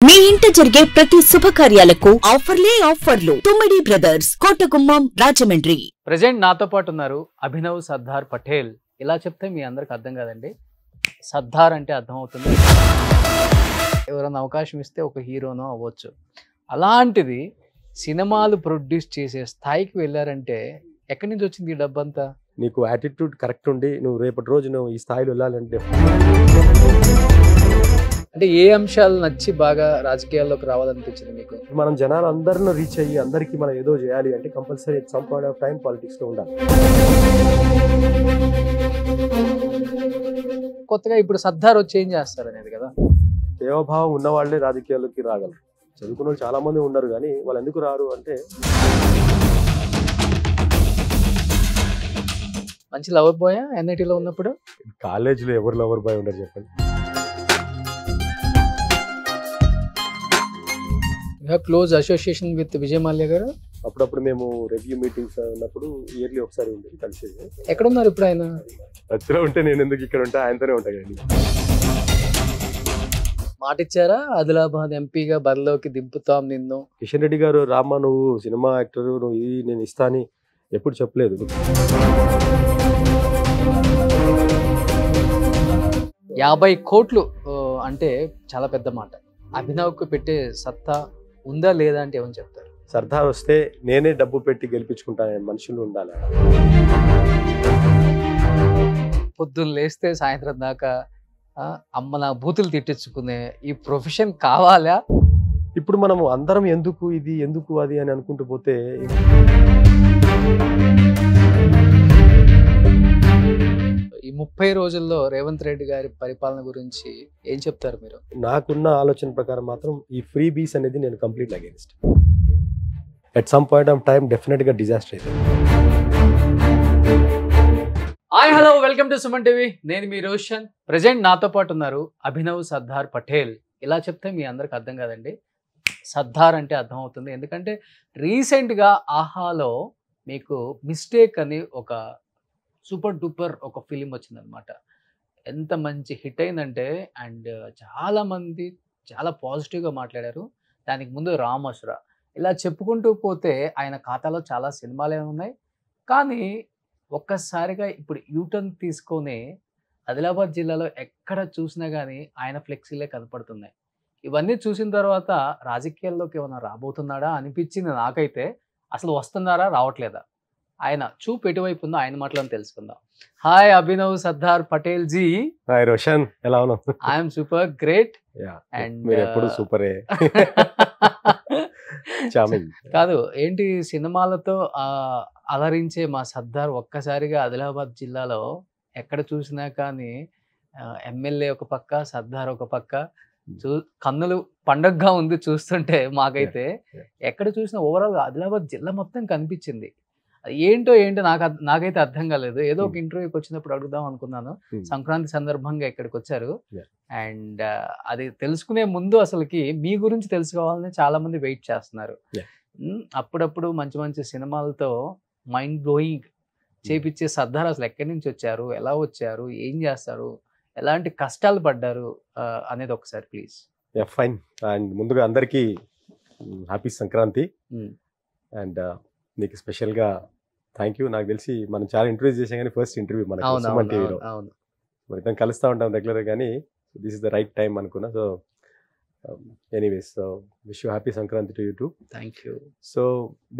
మీ ఇంట జరిగే ప్రతి శుభకార్యాలకు ఆఫర్లు తుమ్మిడి బ్రదర్స్ కోటగుమ్మం రాజమండ్రి. ప్రెజెంట్ నాతో పాటు ఉన్నారు అభినవ్ సర్దార్ పటేల్. ఇలా చెప్తే మీ అందరికి అర్థం కాదండి, సర్దార్ అంటే అర్థం అవుతుంది. ఎవరైనా అవకాశం ఇస్తే ఒక హీరోనో అవ్వచ్చు. అలాంటిది సినిమాలు ప్రొడ్యూస్ చేసే స్థాయికి వెళ్ళారంటే ఎక్కడి నుంచి వచ్చింది ఈ డబ్బంతా? నీకు యాటిట్యూడ్ కరెక్ట్ ఉండి నువ్వు రేపటి రోజు నువ్వు ఈ స్థాయిలో వెళ్ళాలంటే అంటే ఏ అంశాలు నచ్చి బాగా రాజకీయాల్లోకి రావాలనిపించింది మీకు? మనం జనాలు అందరిని రీచ్ అయ్యి అందరికీ మనం ఏదో చేయాలి అంటే compulsory some point of time politics లో ఉండాలి. కొత్తగా ఇప్పుడు సర్దార్ వచ్చి ఏం చేస్తారు అనేది కదా. సేవాభావం ఉన్న వాళ్ళే రాజకీయాల్లోకి రాగలరు. చదువుకున్న వాళ్ళు చాలా మంది ఉన్నారు, కానీ వాళ్ళు ఎందుకు రారు అంటే మంచి లవర్ బాయ్ ఎన్ఐటీలో ఉన్నప్పుడు. కాలేజీలో ఎవరు లవర్ బాయ్ ఉండరు చెప్పండి. Close association with Vijay Mallya గారు. అప్పుడప్పుడు మేము రివ్యూ మీటింగ్స్ ఉన్నప్పుడు ఇయర్లీ ఒకసారి ఉండేది, కలిసేది. ఎక్కడున్నారు ఇప్పుడు ఆయన? టచ్లో ఉంటే నేను ఎందుకు ఇక్కడ ఉంటా, ఆయనతోనే ఉంటా. కానీ మాట ఇచ్చారా ఆదిలాబాద్ ఎంపీగా బరిలోకి దింపుతాం నిన్ను? కిషన్ రెడ్డి గారు, రామ్మ నువ్వు సినిమా యాక్టర్, నువ్వు ఇది నేను ఇస్తా అని ఎప్పుడు చెప్పలేదు. 50 కోట్లు అంటే చాలా పెద్ద మాట. అభినవ్కు పెట్టే సత్తా ఉందా లేదా అంటే ఏమని చెప్తారు? సర్దార్ వస్తే నేనే డబ్బు పెట్టి గెలిపించుకుంటాను మనుషులు ఉండాలి. పొద్దున్న లేస్తే సాయంత్రం దాకా అమ్మ నా బూతులు తిట్టించుకునే ఈ ప్రొఫెషన్ కావాలా? ఇప్పుడు మనం అందరం ఎందుకు ఇది ఎందుకు అది అని అనుకుంటూ పోతే ఈ 30 రోజుల్లో రేవంత్ రెడ్డి గారి పరిపాలన గురించి ఏం చెప్తారు మీరు? నాకున్న ఆలోచన ప్రకారం మాత్రం ఈ ఫ్రీ బీస్ అనేది నేను complete against. At some point of time definite గా డిజాస్టర్ అయితే. Hi hello, welcome to Suman TV. నేను మీ రోషన్. ప్రెజెంట్ నాతో పాటు ఉన్నారు అభినవ్ సర్దార్ పటేల్. ఇలా చెప్తే మీ అందరికి అర్థం కాదండి, సర్దార్ అంటే అర్థం అవుతుంది. ఎందుకంటే రీసెంట్గా ఆహాలో మీకు మిస్టేక్ అని ఒక సూపర్ డూపర్ ఒక ఫిలిం వచ్చిందనమాట. ఎంత మంచి హిట్ అయిందంటే, అండ్ చాలామంది చాలా పాజిటివ్గా మాట్లాడారు. దానికి ముందు రామసురా ఇలా చెప్పుకుంటూ పోతే ఆయన ఖాతాలో చాలా సినిమాలే ఉన్నాయి. కానీ ఒక్కసారిగా ఇప్పుడు యూటర్న్ తీసుకొని ఆదిలాబాద్ జిల్లాలో ఎక్కడ చూసినా కానీ ఆయన ఫ్లెక్సీలే కనపడుతున్నాయి. ఇవన్నీ చూసిన తర్వాత రాజకీయాల్లోకి ఏమైనా రాబోతున్నాడా అనిపించింది నాకైతే. అసలు వస్తున్నారా రావట్లేదా? ఆయన చూపు ఎటువైపు ఉందో ఆయన మాటలను తెలుసుకుందాం. హాయ్ అభినవ్ సర్దార్ పటేల్ జీ. హాయ్ రోషన్, ఎలా ఉన్నావు? I'm super great. అండ్ మీరు ఎప్పుడు సూపరే. కాదు ఏంటి, సినిమాలతో అలరించే మా సర్దార్ ఒక్కసారిగా ఆదిలాబాద్ జిల్లాలో ఎక్కడ చూసినా కానీ ఎమ్మెల్యే ఒక పక్క, సర్దార్ ఒక పక్క, కన్నులు పండగగా ఉంది చూస్తుంటే. మాకైతే ఎక్కడ చూసినా ఓవరాల్ ఆదిలాబాద్ జిల్లా మొత్తం కనిపించింది. ఏంటో నాకైతే అర్థం కాలేదు. ఏదో ఒక ఇంటర్వ్యూకి వచ్చినప్పుడు అడుగుదాం అనుకున్నాను. సంక్రాంతి సందర్భంగా ఇక్కడికి వచ్చారు. అండ్ అది తెలుసుకునే ముందు అసలుకి మీ గురించి తెలుసుకోవాలని చాలా మంది వెయిట్ చేస్తున్నారు. అప్పుడప్పుడు మంచి మంచి సినిమాలతో మైండ్ బ్లోయింగ్ చేపించే సర్దార్ అసలు ఎక్కడి నుంచి వచ్చారు, ఎలా వచ్చారు, ఏం చేస్తారు, ఎలాంటి కష్టాలు పడ్డారు అనేది ఒకసారి ప్లీజ్. ఫైన్. అండ్ ముందుగా అందరికీ హ్యాపీ సంక్రాంతి. అండ్ నీకు స్పెషల్గా థ్యాంక్ యూ. నాకు తెలిసి మనం చాలా ఇంటర్వ్యూస్ చేసాం, కానీ ఫస్ట్ ఇంటర్వ్యూ మన సుమన్ టీవీలో. మరి ఇద్దరం కలుస్తూ ఉంటాం రెగ్యులర్గా, కానీ this is the right time అనుకున్నా. So anyways, so wish you happy Sankranti to you too. Thank you. So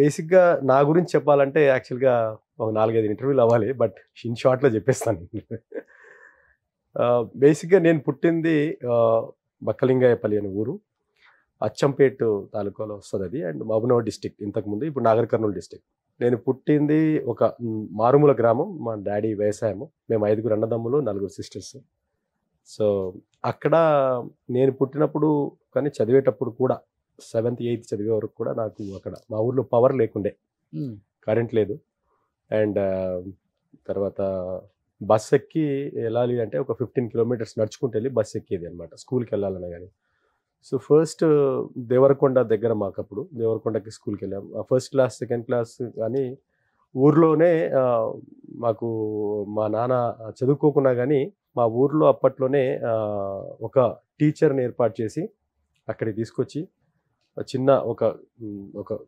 బేసిక్గా నా గురించి చెప్పాలంటే యాక్చువల్గా ఒక 4-5 ఇంటర్వ్యూలు అవ్వాలి, బట్ ఇన్ షార్ట్లో చెప్పేస్తాను. బేసిక్గా నేను పుట్టింది బక్కలింగాయపల్లి అనే ఊరు, అచ్చంపేట్ తాలూకాలో వస్తుంది అది. అండ్ మహబూబ్నగర్ డిస్టిక్ ఇంతకుముందు, ఇప్పుడు నాగర్ కర్నూలు డిస్టిక్. నేను పుట్టింది ఒక మారుమూల గ్రామం. మా డాడీ వ్యవసాయము. మేము 5 అన్నదమ్ములు, 4 సిస్టర్స్. సో అక్కడ నేను పుట్టినప్పుడు కానీ చదివేటప్పుడు కూడా 7th 8th చదివే వరకు కూడా నాకు అక్కడ మా ఊర్లో పవర్ లేకుండే, కరెంట్ లేదు. అండ్ తర్వాత బస్ ఎక్కి వెళ్ళాలి అంటే ఒక 15 కిలోమీటర్స్ నడుచుకుంటూ వెళ్ళి బస్ ఎక్కేది అనమాట స్కూల్కి వెళ్ళాలన్నా కానీ. సో ఫస్ట్ దేవరకొండ దగ్గర మాకు, అప్పుడు దేవరకొండకి స్కూల్కి వెళ్ళాం. ఫస్ట్ క్లాస్, సెకండ్ క్లాస్ కానీ ఊర్లోనే. మాకు మా నాన్న చదువుకోకున్నా కానీ మా ఊర్లో అప్పట్లోనే ఒక టీచర్ని ఏర్పాటు చేసి అక్కడికి తీసుకొచ్చి చిన్న ఒక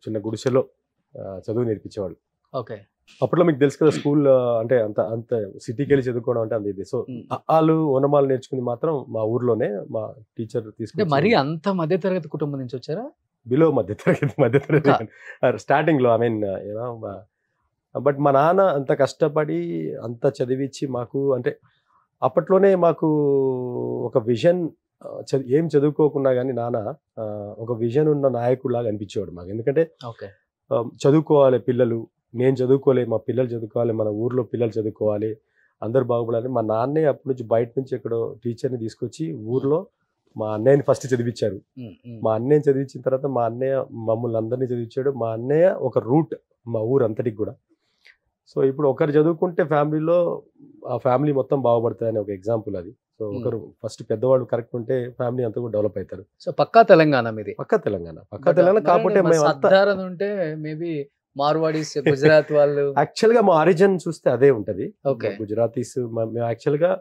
చిన్న గుడిసెలో చదువు నేర్పించేవాళ్ళు. ఓకే. అప్పట్లో మీకు తెలుసు కదా స్కూల్ అంటే అంత సిటీకి వెళ్ళి చదువుకోవడం అంటే అంత ఇది. సో వాళ్ళు ఓనమాలు నేర్చుకుంది మాత్రం మా ఊర్లోనే మా టీచర్ తీసుకుంటే. మరి అంత మధ్యతరగతి కుటుంబం నుంచి వచ్చారా? బిలో మధ్యతరగతి స్టార్టింగ్ లో. ఐ మీన్ బట్ మా నాన్న అంత కష్టపడి అంత చదివించి మాకు అంటే అప్పట్లోనే మాకు ఒక విజన్, ఏం చదువుకోకుండా కానీ నాన్న ఒక విజన్ ఉన్న నాయకుడిలాగా అనిపించేవాడు మాకు. ఎందుకంటే చదువుకోవాలి పిల్లలు, నేను చదువుకోలే, మా పిల్లలు చదువుకోవాలి, మన ఊర్లో పిల్లలు చదువుకోవాలి, అందరు బాగుపడాలి. మా నాన్నే అప్పటి నుంచి బయట నుంచి ఎక్కడో టీచర్ని తీసుకొచ్చి ఊర్లో మా అన్నయ్యని ఫస్ట్ చదివించారు. మా అన్నయ్యని చదివించిన తర్వాత మా అన్నయ్య మమ్మల్ని అందరినీ చదివించాడు. మా అన్నయ్య ఒక రూట్ మా ఊరు అంతటికి కూడా. సో ఇప్పుడు ఒకరు చదువుకుంటే ఫ్యామిలీలో ఆ ఫ్యామిలీ మొత్తం బాగుపడుతుంది ఒక ఎగ్జాంపుల్ అది. సో ఒకరు ఫస్ట్ పెద్దవాళ్ళు కరెక్ట్ ఉంటే ఫ్యామిలీ అంతా కూడా డెవలప్ అవుతారు. సో పక్కా తెలంగాణ మీది? పక్కా తెలంగాణ కాకపోతే సర్దార్ ఉంటే మేబీ మార్వాడీస్, గుజరాత్ వాళ్ళు. యాక్చువల్ గా మా ఆరిజిన్ చూస్తే అదే ఉంటది. గుజరాతీస్ మేము యాక్చువల్ గా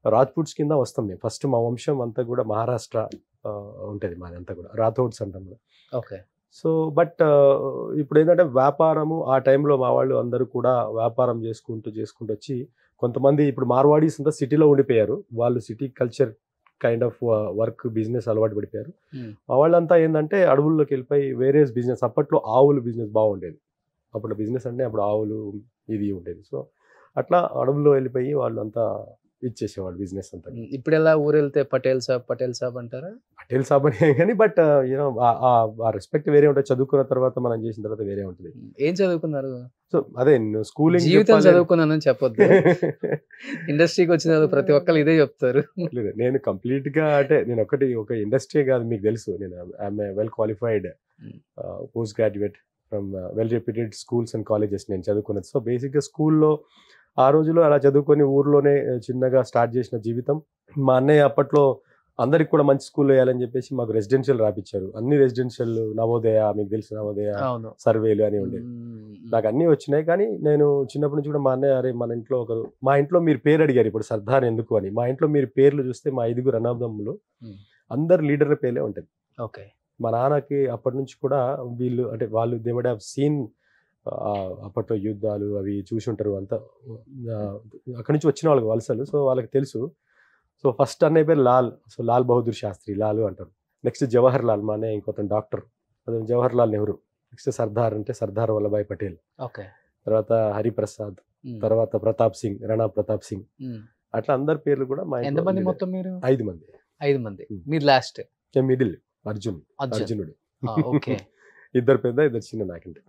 రాజ్పూట్స్ కింద వస్తాం మేము. ఫస్ట్ మా వంశం అంతా కూడా మహారాష్ట్ర ఉంటది, మాది అంతా కూడా రాథోడ్స్ అంటాం. ఓకే. సో బట్ ఇప్పుడు ఏంటంటే వ్యాపారము ఆ టైంలో మా వాళ్ళు అందరూ కూడా వ్యాపారం చేసుకుంటూ వచ్చి కొంతమంది ఇప్పుడు మార్వాడీస్ అంతా సిటీలో ఉండిపోయారు. వాళ్ళు city culture kind of work business అలవాటు పడిపోయారు. మా వాళ్ళంతా ఏంటంటే అడవుల్లోకి వెళ్ళిపోయి వేరే బిజినెస్, అప్పట్లో ఆవులు బిజినెస్ బాగుండేది. అప్పుడు బిజినెస్ అంటే అప్పుడు ఆవులు ఇది ఉండేది. సో అట్లా అడవుల్లో వెళ్ళిపోయి వాళ్ళు అంతా ఇచ్చేసేవాళ్ళు బిజినెస్ అంతా. ఇప్పుడు ఎలా ఊరు వెళ్తే పటేల్ సాబ్ అంటారా? పటేల్ సాబ్ అని కానీ బట్ యూనో ఆ రెస్పెక్ట్ వేరే ఉంటుంది. చదువుకున్న తర్వాత మనం చేసిన తర్వాత వేరే ఉంటుంది. ఏం చదువుకున్నారు? సో అదే స్కూలింగ్ జీవితం చదువుకున్నానని చెప్పొద్దు. ఇండస్ట్రీకి వచ్చిన ప్రతి ఒక్కరు ఇదే చెప్తారు. లేదు, నేను కంప్లీట్ గా అంటే నేను ఒక ఇండస్ట్రీ కాదు, మీకు తెలుసు నేను I'm well qualified post graduate from well reputed schools and colleges నేను చదువుకున్నది. సో బేసిక్గా స్కూల్లో ఆ రోజులో అలా చదువుకొని ఊర్లోనే చిన్నగా స్టార్ట్ చేసిన జీవితం. మా అన్నయ్య అప్పట్లో అందరికి కూడా మంచి స్కూల్లో వేయాలని చెప్పేసి మాకు రెసిడెన్షియల్ రాపించారు. అన్ని రెసిడెన్షియల్, నవోదయ, మీకు తెలిసిన నవోదయ, సర్వేలు అని ఉండేది. నాకు అన్నీ వచ్చినాయి. కానీ నేను చిన్నప్పటి నుంచి కూడా మా అన్నయ్య, అరే మా ఇంట్లో మీరు పేరు అడిగారు ఇప్పుడు సర్దార్ ఎందుకు అని. మా ఇంట్లో మీరు పేర్లు చూస్తే మా 5 అన్నదమ్ములు అందరు లీడర్ల పేర్లే ఉంటుంది. ఓకే. మా నాన్నకి అప్పటి నుంచి కూడా వీళ్ళు అంటే వాళ్ళు దే వుడ్ హావ్ సీన్ అప్పట్లో యుద్ధాలు అవి చూసి ఉంటారు అంతా. అక్కడి నుంచి వచ్చిన వాళ్ళకి వలసలు, సో వాళ్ళకి తెలుసు. సో ఫస్ట్ అన్నయ్య పేరు లాల్, సో లాల్ బహదూర్ శాస్త్రి, లాలు అంటారు. నెక్స్ట్ జవహర్ లాల్, మా అన్నయ్య ఇంకొక డాక్టర్, అదే జవహర్ లాల్ నెహ్రూ. నెక్స్ట్ సర్దార్ అంటే సర్దార్ వల్లభాయ్ పటేల్. తర్వాత హరిప్రసాద్, తర్వాత ప్రతాప్ సింగ్, రాణా ప్రతాప్ సింగ్. అట్లా అందరి పేర్లు కూడా మా ఎంతమంది మొత్తం మీరు? 5 మంది. 5 మంది. మీరు లాస్ట్? మిడిల్ అర్జునుడు. 2 పెద్ద 2 చిన్న నాకంటే.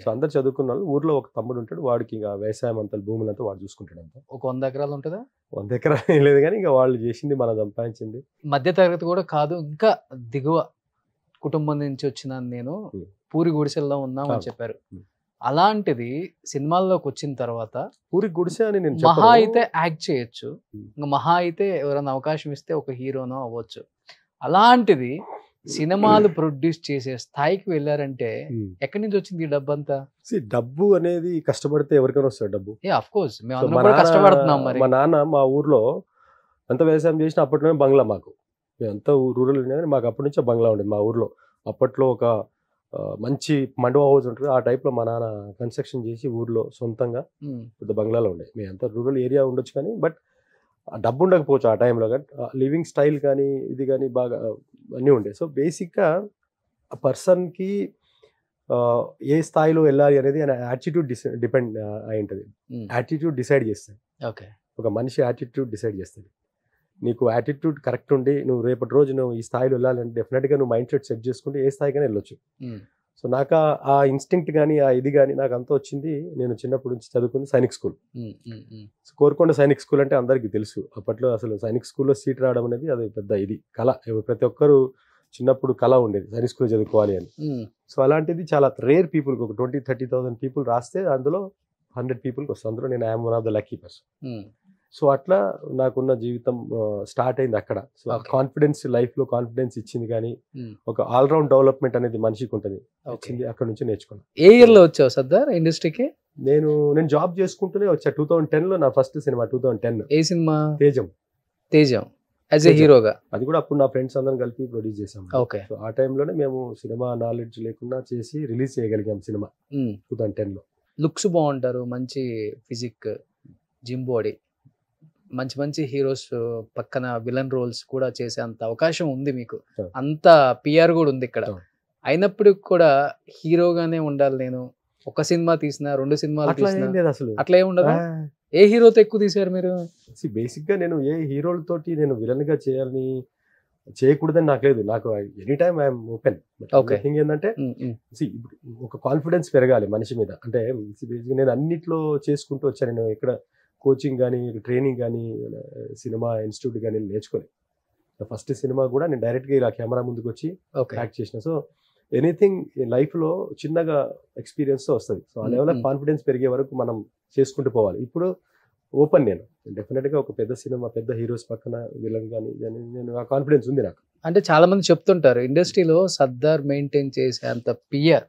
సో అందరు చదువుకున్న వాళ్ళు. ఊర్లో ఒక తమ్ముడు ఉంటాడు, వాడికి ఇంకా వ్యవసాయం అంతా భూములంతా వాడు చూసుకుంటాడు. అంతా ఒక 100 ఎకరాలు ఉంటుందా? 100 ఎకరాలు లేదు కానీ ఇంకా వాళ్ళు చేసింది మనం సంపాదించింది. మధ్య తరగతి కూడా కాదు, ఇంకా దిగువ కుటుంబం నుంచి వచ్చిన నేను పూరి గుడిసెల్లో ఉన్నామని చెప్పారు. అలాంటిది సినిమాల్లోకి వచ్చిన తర్వాత పూరి గుడిసె అని నేను మహా అయితే యాక్ట్ చేయొచ్చు, ఇంకా మహా అయితే ఎవరైనా అవకాశం ఇస్తే ఒక హీరోనో అవ్వచ్చు. అలాంటిది సినిమాలు ప్రొడ్యూస్ చేసే స్థాయికి వెళ్ళారంటే ఎక్కడి నుంచి వచ్చింది ఈ డబ్బు అంతా? డబ్బు అనేది కష్టపడితే ఎవరికైనా వస్తుంది డబ్బు. ఆఫ్ కోర్స్ మేము కూడా కష్టపడుతున్నాం. మరి మా నాన్న మా ఊర్లో ఎంత వ్యవసాయం చేసినా అప్పట్లోనే బంగ్లా, మాకు ఎంత రూరల్ కానీ మాకు అప్పటి నుంచే బంగ్లా ఉండేది మా ఊర్లో. అప్పట్లో ఒక మంచి మండవ హౌస్ ఉంటుంది, ఆ టైప్లో మా నాన్న కన్స్ట్రక్షన్ చేసి ఊర్లో సొంతంగా పెద్ద బంగ్లాలో ఉండే. మేము అంత రూరల్ ఏరియా ఉండొచ్చు కానీ బట్ డబ్బు ఉండకపోవచ్చు ఆ టైంలో. కానీ లివింగ్ స్టైల్ కానీ ఇది కానీ బాగా అన్నీ ఉండే. సో బేసిక్గా ఆ పర్సన్కి ఏ స్థాయిలో వెళ్ళాలి అనేది ఆయన యాటిట్యూడ్ డిపెండ్ అయి ఉంటుంది. యాటిట్యూడ్ డిసైడ్ చేస్తుంది. ఓకే. ఒక మనిషి యాటిట్యూడ్ డిసైడ్ చేస్తుంది. నీకు యాటిట్యూడ్ కరెక్ట్ ఉండి నువ్వు రేపటి రోజు నువ్వు ఈ స్థాయిలో వెళ్ళాలంటే డెఫినెట్గా నువ్వు మైండ్ సెట్ సెట్ చేసుకుంటే ఏ స్థాయికైనా వెళ్ళొచ్చు. సో నాకు ఆ ఇన్స్టింక్ట్ కానీ ఆ ఇది కానీ నాకు అంతా వచ్చింది. నేను చిన్నప్పటి నుంచి చదువుకుంది Sainik school. So Korukonda Sainik school అంటే అందరికీ తెలుసు. అప్పట్లో అసలు సైనిక్ స్కూల్లో సీట్ రావడం అనేది అది పెద్ద ఇది కళ. ప్రతి ఒక్కరు చిన్నప్పుడు కళ ఉండేది సైనిక్ స్కూల్ చదువుకోవాలి అని. సో అలాంటిది చాలా రేర్ పీపుల్, ఒక 20-30,000 పీపుల్ రాస్తే అందులో 100 పీపుల్కి వస్తుంది. అందులో నేను I'm one of the lucky person. So అట్లా నాకున్న జీవితం స్టార్ట్ అయింది అక్కడ. సో కాన్ఫిడెన్స్, లైఫ్లో కాన్ఫిడెన్స్ ఇచ్చింది. కానీ ఒక ఆల్రౌండ్ డెవలప్మెంట్ అనేది మనిషికి ఉంటుంది, వచ్చింది అక్కడ నుంచి నేర్చుకున్నాను. ఏ ఇయర్లో వచ్చావు సర్దార్ ఇండస్ట్రీకి? నేను జాబ్ చేసుకుంటూనే వచ్చా. 2010లో నా ఫస్ట్ సినిమా. 2010. ఏ సినిమా? తేజం. యాజ్ ఏ హీరోగా. అది కూడా అప్పుడు నా ఫ్రెండ్స్ అందరం కలిపి ప్రొడ్యూస్ చేసాం. ఓకే. సో ఆ టైంలోనే మేము సినిమా నాలెడ్జ్ లేకుండా చేసి రిలీజ్ చేయగలిగాం సినిమా 2010లో. లుక్స్ బాగుంటారు, మంచి ఫిజిక్, జిమ్ బాడీ, మంచి మంచి హీరోస్ పక్కన విలన్ రోల్స్ కూడా చేసే అంత అవకాశం ఉంది మీకు, అంత పిఆర్ కూడా ఉంది ఇక్కడ. అయినప్పటికి కూడా హీరోగానే ఉండాలి నేను, ఒక సినిమా తీసినా 2 సినిమాలు అట్లా తీసినా ఏం లేదు అసలు. అట్లా ఏమి ఉండదా? ఏ హీరోతో ఎక్కువ తీసారు మీరు? బేసిక్ గా నేను ఏ హీరోలతోటి నేను విలన్ గా చేయాలని చేయకూడదని నాకు లేదు. నాకు any time I'm open. Thing ఏంటంటే ఒక కాన్ఫిడెన్స్ పెరగాలి మనిషి మీద. అంటే నేను అన్నిట్లో చేసుకుంటూ వచ్చాను. నేను ఇక్కడ కోచింగ్ కానీ ట్రైనింగ్ కానీ సినిమా ఇన్స్టిట్యూట్ కానీ నేర్చుకోలేదు. ఫస్ట్ సినిమా కూడా నేను డైరెక్ట్గా ఇలా కెమెరా ముందుకు వచ్చి యాక్ట్ చేసిన. సో ఎనీథింగ్ లైఫ్లో చిన్నగా ఎక్స్పీరియన్స్తో వస్తుంది. సో ఆ లెవెల్ కాన్ఫిడెన్స్ పెరిగే వరకు మనం చేసుకుంటూ పోవాలి. ఇప్పుడు ఓపెన్ నేను డెఫినెట్గా ఒక పెద్ద సినిమా పెద్ద హీరోస్ పక్కన విలన్ కానీ నేను ఆ కాన్ఫిడెన్స్ ఉంది నాకు. అంటే చాలా మంది చెప్తుంటారు ఇండస్ట్రీలో సర్దార్ మెయింటైన్ చేసే అంత పిఆర్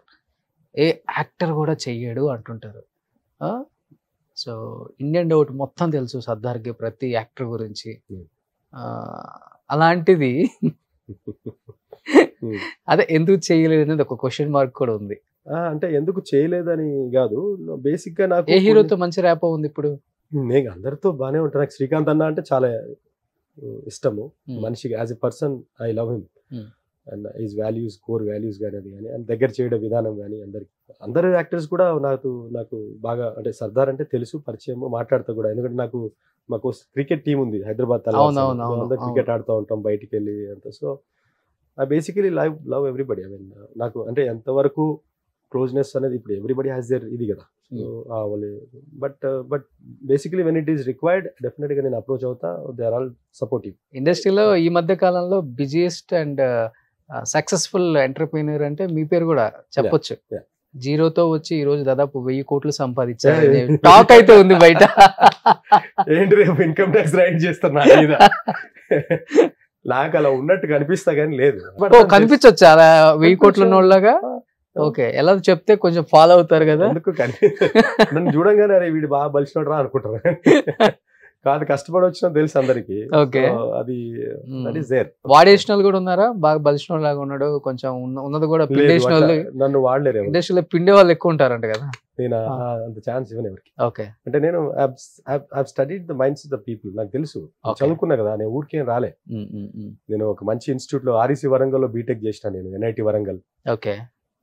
ఏ యాక్టర్ కూడా చెయ్యడు అంటుంటారు. సో ఇండియన్ డౌట్ మొత్తం తెలుసు సర్దార్కి, ప్రతి యాక్టర్ గురించి. అలాంటిది అదే ఎందుకు చేయలేదు అనేది ఒక క్వశ్చన్ మార్క్ కూడా ఉంది. అంటే ఎందుకు చేయలేదని కాదు, బేసిక్ గా నాకు ఏ హీరోతో మంచి ర్యాపో ఉంది ఇప్పుడు? నేను అందరితో బాగానే ఉంటాను. నాకు శ్రీకాంత్ అన్న అంటే చాలా ఇష్టము మనిషికి. As a person I love him and is values, core values కానీ అది కానీ అండ్ దగ్గర చేయడం విధానం కానీ అందరు యాక్టర్స్ కూడా నాకు బాగా అంటే సర్దార్ అంటే తెలుసు, పరిచయం, మాట్లాడుతూ కూడా. ఎందుకంటే మాకు క్రికెట్ టీం ఉంది హైదరాబాద్, అందరూ క్రికెట్ ఆడుతూ ఉంటాం బయటికి వెళ్ళి అంత. So I basically love everybody. I mean నాకు అంటే ఎంతవరకు క్లోజ్నెస్ అనేది ఇప్పుడు ఎవ్రీబడి హ్యాస్ దేర్ ఇది కదా. So but basically when it is required డెఫినెట్గా నేను అప్రోచ్ అవుతా. They are all supportive. ఇండస్ట్రీలో ఈ మధ్య కాలంలో బిజియెస్ట్ అండ్ సక్సెస్ఫుల్ ఎంటర్ప్రీనర్ అంటే మీ పేరు కూడా చెప్పొచ్చు. జీరోతో వచ్చి ఈ రోజు దాదాపు 1000 కోట్లు సంపాదించారు టాక్ అయితే ఉంది బయట. ఏంటి రేపు ఇన్కమ్ ట్యాక్స్ రైట్ చేస్తున్నా నాకు అలా ఉన్నట్టు కనిపిస్తా కానీ లేదు. కనిపించొచ్చు అలా 1000 కోట్లు ఉన్నోళ్ళగా. ఓకే, ఎలా చెప్తే కొంచెం ఫాలో అవుతారు కదా. నన్ను చూడంగానే అరే వీడు బాగా బలిసినోడు రా అనుకుంటారు. కాదు, కష్టపడి వచ్చినా తెలుసు అందరికి. అది వాడేసిన వాళ్ళు కూడా ఉన్నారా? బాగా బలిసిన లాగా ఉన్నాడు, కొంచెం ఉన్నది కూడా పిండేసిన వాళ్ళు. నన్ను వాడలేరు. ఇండస్ట్రీలో పిండే వాళ్ళు ఎక్కువ ఉంటారంట కదా. నేను అంత ఛాన్స్ ఇవ్వను ఎవరికి. ఓకే, అంటే నేను studied the minds of the people. నాకు తెలుసు, చదువుకున్నా కదా, నేను ఊరికేం రాలే. నేను ఒక మంచి ఇన్స్టిట్యూట్ లో ఆర్ఈసీ వరంగల్ లో బీటెక్ చేసిన, నేను ఎన్ఐటి వరంగల్. ఓకే,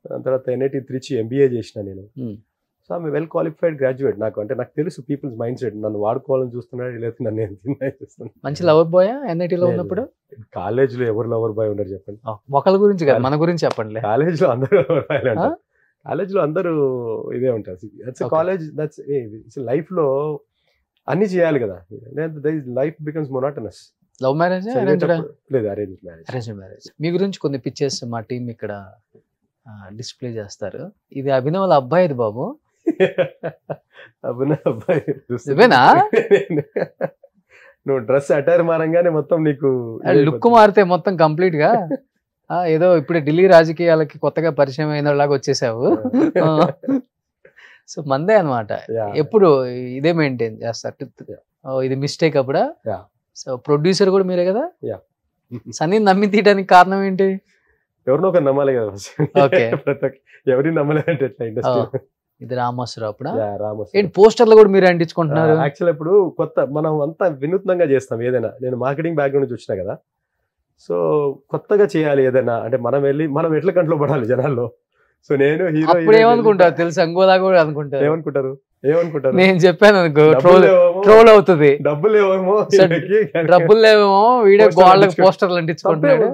దాని తర్వాత ఎన్ఐటి త్రిచి ఎంబీఏ చేసిన నేను. So I'm well qualified graduate. నాకు తెలుసు పీపుల్స్ మైండ్ సెట్. నన్ను వాడుకోవాలని చూస్తున్నాడు, లేకపోతే నన్ను చూస్తున్నాను. మంచి లవర్ బాయ్ ఎన్ఐటీలో ఉన్నప్పుడు? కాలేజ్ లో ఎవరు లవర్ బాయ్ ఉన్నారు చెప్పండి? ఒకళ్ళ గురించి కాదు, మన గురించి చెప్పండి. కాలేజ్ లో అందరూ లవర్ బాయ్ అంటారు. కాలేజ్ లో అందరూ ఇదే ఉంటారు. కాలేజ్ లైఫ్ లో అన్ని చేయాలి కదా. Life becomes monotonous. Love marriage లేదు, అరేంజ్ మ్యారేజ్. Arrange marriage. మీ గురించి కొన్ని పిక్చర్స్ మా టీం ఇక్కడ డిస్ప్లే చేస్తారు. ఇది అభినవ్ వాళ్ళ అబ్బాయిది బాబు. అబ్బాయి నువ్వేనా? నువ్వు డ్రెస్ అటైర్ మారంగానే మొత్తం నీకు లుక్ మారితే మొత్తం కంప్లీట్ గా ఏదో ఇప్పుడే ఢిల్లీ రాజకీయాలకి కొత్తగా పరిచయం అయిన లాగా వచ్చేసావు. సో మందే అనమాట. ఎప్పుడు ఇదే మెయింటైన్ చేస్తారు? ఇది మిస్టేక్ అప్పుడా? సో ప్రొడ్యూసర్ కూడా మీరే కదా. సన్నీ నమ్మి తీయడానికి కారణం ఏంటి? ఎవరినో ఒకరు నమ్మాలి కదా. ఓకే, ఎవరిని నమ్మలేదంటే ఎట్లా ఇండస్ట్రీ. ఇది రామోసరావు అప్పుడా? ఏంటి పోస్టర్లు కూడా మీరు అంటించుకుంటున్నారు? యాక్చువల్ ఇప్పుడు కొత్త మనం అంతా వినూత్నంగా చేస్తాం ఏదైనా. నేను మార్కెటింగ్ బ్యాక్గ్రౌండ్ నుంచి వచ్చినా కదా. సో కొత్తగా చేయాలి ఏదైనా అంటే మనం ఎట్లా కంట్లో పడాలి జనాల్లో. సో నేను హీరో ఏమనుకుంటారు తెలుసు, అంగోలా కూడా అనుకుంటారు. ఏమనుకుంటారు? నేను చెప్పాను అనుకో, ట్రోల్ అవుతుంది. డబ్బులు లేవేమో, వీడియో గోళ్ళకి పోస్టర్లు అంటించుకుంటున్నాడు.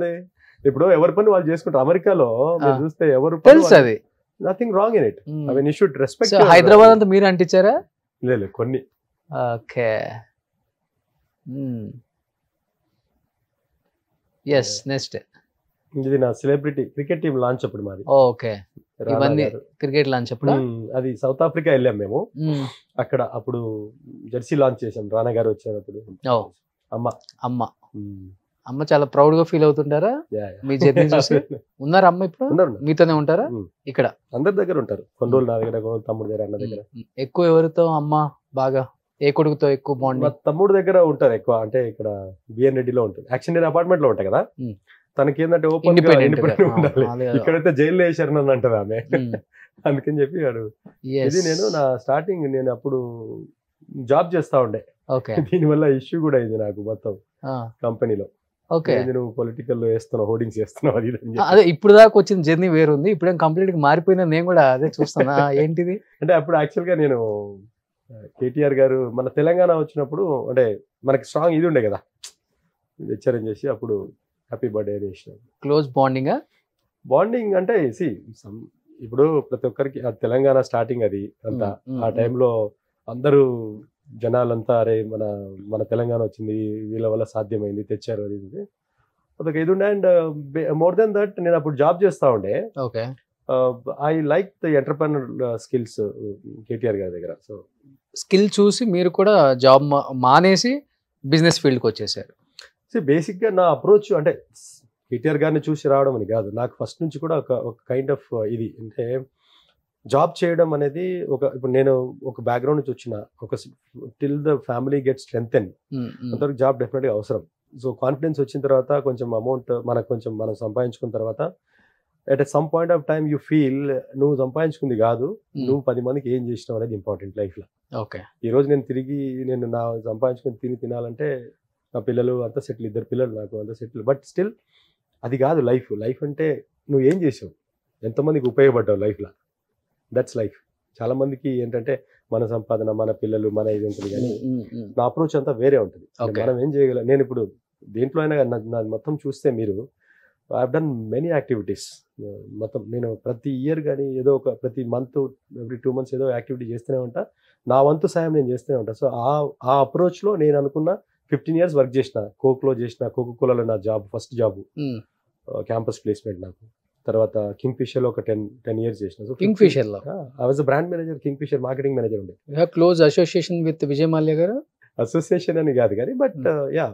ఇప్పుడు ఎవరి పని వాళ్ళు చేసుకుంటారు. అమెరికాలో చూస్తే ఎవరు తెలుసు, అది nothing wrong in it. I mean you should respect. Hyderabad అంతా మీరు అంటించారా? లేదు, కొన్ని. Okay, yes. నెక్స్ట్ ఇది నా సెలబ్రిటీ క్రికెట్ టీం లాంచ్ అప్పుడు మాది. ఓకే, ఇవన్నీ క్రికెట్ లాంచ్ అప్పుడు. అది సౌత్ ఆఫ్రికా వెళ్ళాం మేము. అక్కడ అప్పుడు జెర్సీ లాంచ్ చేసాం. రానా గారు వచ్చారు. అమ్మ చాలా ప్రౌడ్ గా ఫీల్ అవుతుంటారా మీ జర్నీ చూసి? ఉన్నారా అమ్మ ఇప్పుడు? మీతోనే ఉంటారా ఇక్కడ? అందరి దగ్గర ఉంటారు. కొన్ని రోజులు నా దగ్గర, కొన్ని తమ్ముడు దగ్గర, అన్న దగ్గర. ఎక్కువ ఎవరితో అమ్మ బాగా ఏ కొడుకుతో ఎక్కువ మా బాండింగ్? తమ్ముడు దగ్గర ఉంటారు ఎక్కువ, అంటే ఇక్కడ బిఎన్ రెడ్డిలో ఉంటుంది. యాక్చువల్లీ నేను అపార్ట్మెంట్ లో ఉంటాయి కదా, తనకి ఏంటంటే ఓపెన్ Independent గా. ఇండిపెండెంట్ ఉండాలి. అదే. ఇక్కడైతే జైల్లో వేసారు నన్ను అంటది ఆమె. అందుకని చెప్పి వాడు ఇది నేను నా స్టార్టింగ్ నేను అప్పుడు జాబ్ చేస్తా ఉండే. ఓకే. దీనివల్ల ఇష్యూ కూడా అయింది నాకు మొత్తం కంపెనీలో. ఓకే. నువ్వు పొలిటికల్ లో వేస్తున్నావు, హోర్డింగ్స్ వేస్తున్నావు అది ఇది అని చెప్పి. అదే ఇప్పుడు దాకా వచ్చిన జర్నీ వేరుంది, ఇప్పుడేం కంప్లీట్ గా మారిపోయినా నేను కూడా అదే చూస్తాను. ఏంటిది అంటే అప్పుడు యాక్చువల్ గా నేను కేటీఆర్ గారు మన తెలంగాణ వచ్చినప్పుడు అంటే మనకి స్ట్రాంగ్ ఇది ఉండే కదా, హెచ్చరింగ్ చేసి అప్పుడు హ్యాపీ బర్త్డే అని ఇష్టం. Close bonding? బాండింగ్ అంటే ఇప్పుడు ప్రతి ఒక్కరికి తెలంగాణ స్టార్టింగ్ అది అంతా ఆ టైంలో అందరూ జనాలంతా అరే మన మన తెలంగాణ వచ్చింది, వీళ్ళ వల్ల సాధ్యమైంది, తెచ్చారు అది ఇది అదొక ఇది ఉండే. అండ్ మోర్ దెన్ దట్ నేను అప్పుడు జాబ్ చేస్తా ఉండే. Okay. I like the entrepreneur skills KTR గారి దగ్గర. సో స్కిల్ చూసి మీరు కూడా జాబ్ మానేసి బిజినెస్ ఫీల్డ్కి వచ్చేసారు. బేసిక్గా నా అప్రోచ్ అంటే కేటీఆర్ గారిని చూసి రావడం అని కాదు, నాకు ఫస్ట్ నుంచి కూడా ఒక కైండ్ ఆఫ్ ఇది అంటే జాబ్ చేయడం అనేది ఇప్పుడు నేను ఒక బ్యాక్గ్రౌండ్ నుంచి వచ్చిన till the family get strengthen అంతవరకు జాబ్ డెఫినెట్గా అవసరం. సో కాన్ఫిడెన్స్ వచ్చిన తర్వాత కొంచెం అమౌంట్ మనం సంపాదించుకున్న తర్వాత at some point of time you feel నువ్వు సంపాదించుకుంది కాదు, నువ్వు 10 మందికి ఏం చేసినావు అనేది ఇంపార్టెంట్ లైఫ్లో. ఓకే. ఈ రోజు నేను నా సంపాదించుకుని తినాలంటే నా పిల్లలు అంతా సెటిల్, 2 పిల్లలు నాకు అంతా సెటిల్. బట్ స్టిల్ అది కాదు లైఫ్ అంటే నువ్వు ఏం చేసావు, ఎంతమందికి ఉపయోగపడ్డావు లైఫ్లో, దట్స్ లైఫ్. చాలా మందికి ఏంటంటే మన సంపాదన, మన పిల్లలు, మన ఇది ఉంటుంది, కానీ నా అప్రోచ్ అంతా వేరే ఉంటుంది. మనం ఏం చేయగలం. నేను ఇప్పుడు దేంట్లో అయినా నా మొత్తం చూస్తే మీరు I have done many activities. మొత్తం నేను ప్రతి ఇయర్ కానీ ఏదో ప్రతి మంత్ ఎవ్రీ 2 months ఏదో యాక్టివిటీ చేస్తూనే ఉంటా. నా వంతు సాయం నేను చేస్తూనే ఉంటాను. సో ఆ అప్రోచ్లో నేను అనుకున్న 15 years వర్క్ చేసిన, కోక్లో చేసిన, కోకోకోలాలో నా job first job campus placement నాకు. తర్వాత కింగ్ ఫిషర్లో ఒక 10 years చేసిన. సో కింగ్ ఫిషర్లో I was brand manager, Kingfisher marketing manager ఉండే. You have close association with Vijay Mallya గారు? అసోసియేషన్ అని కాదు కానీ బట్ యా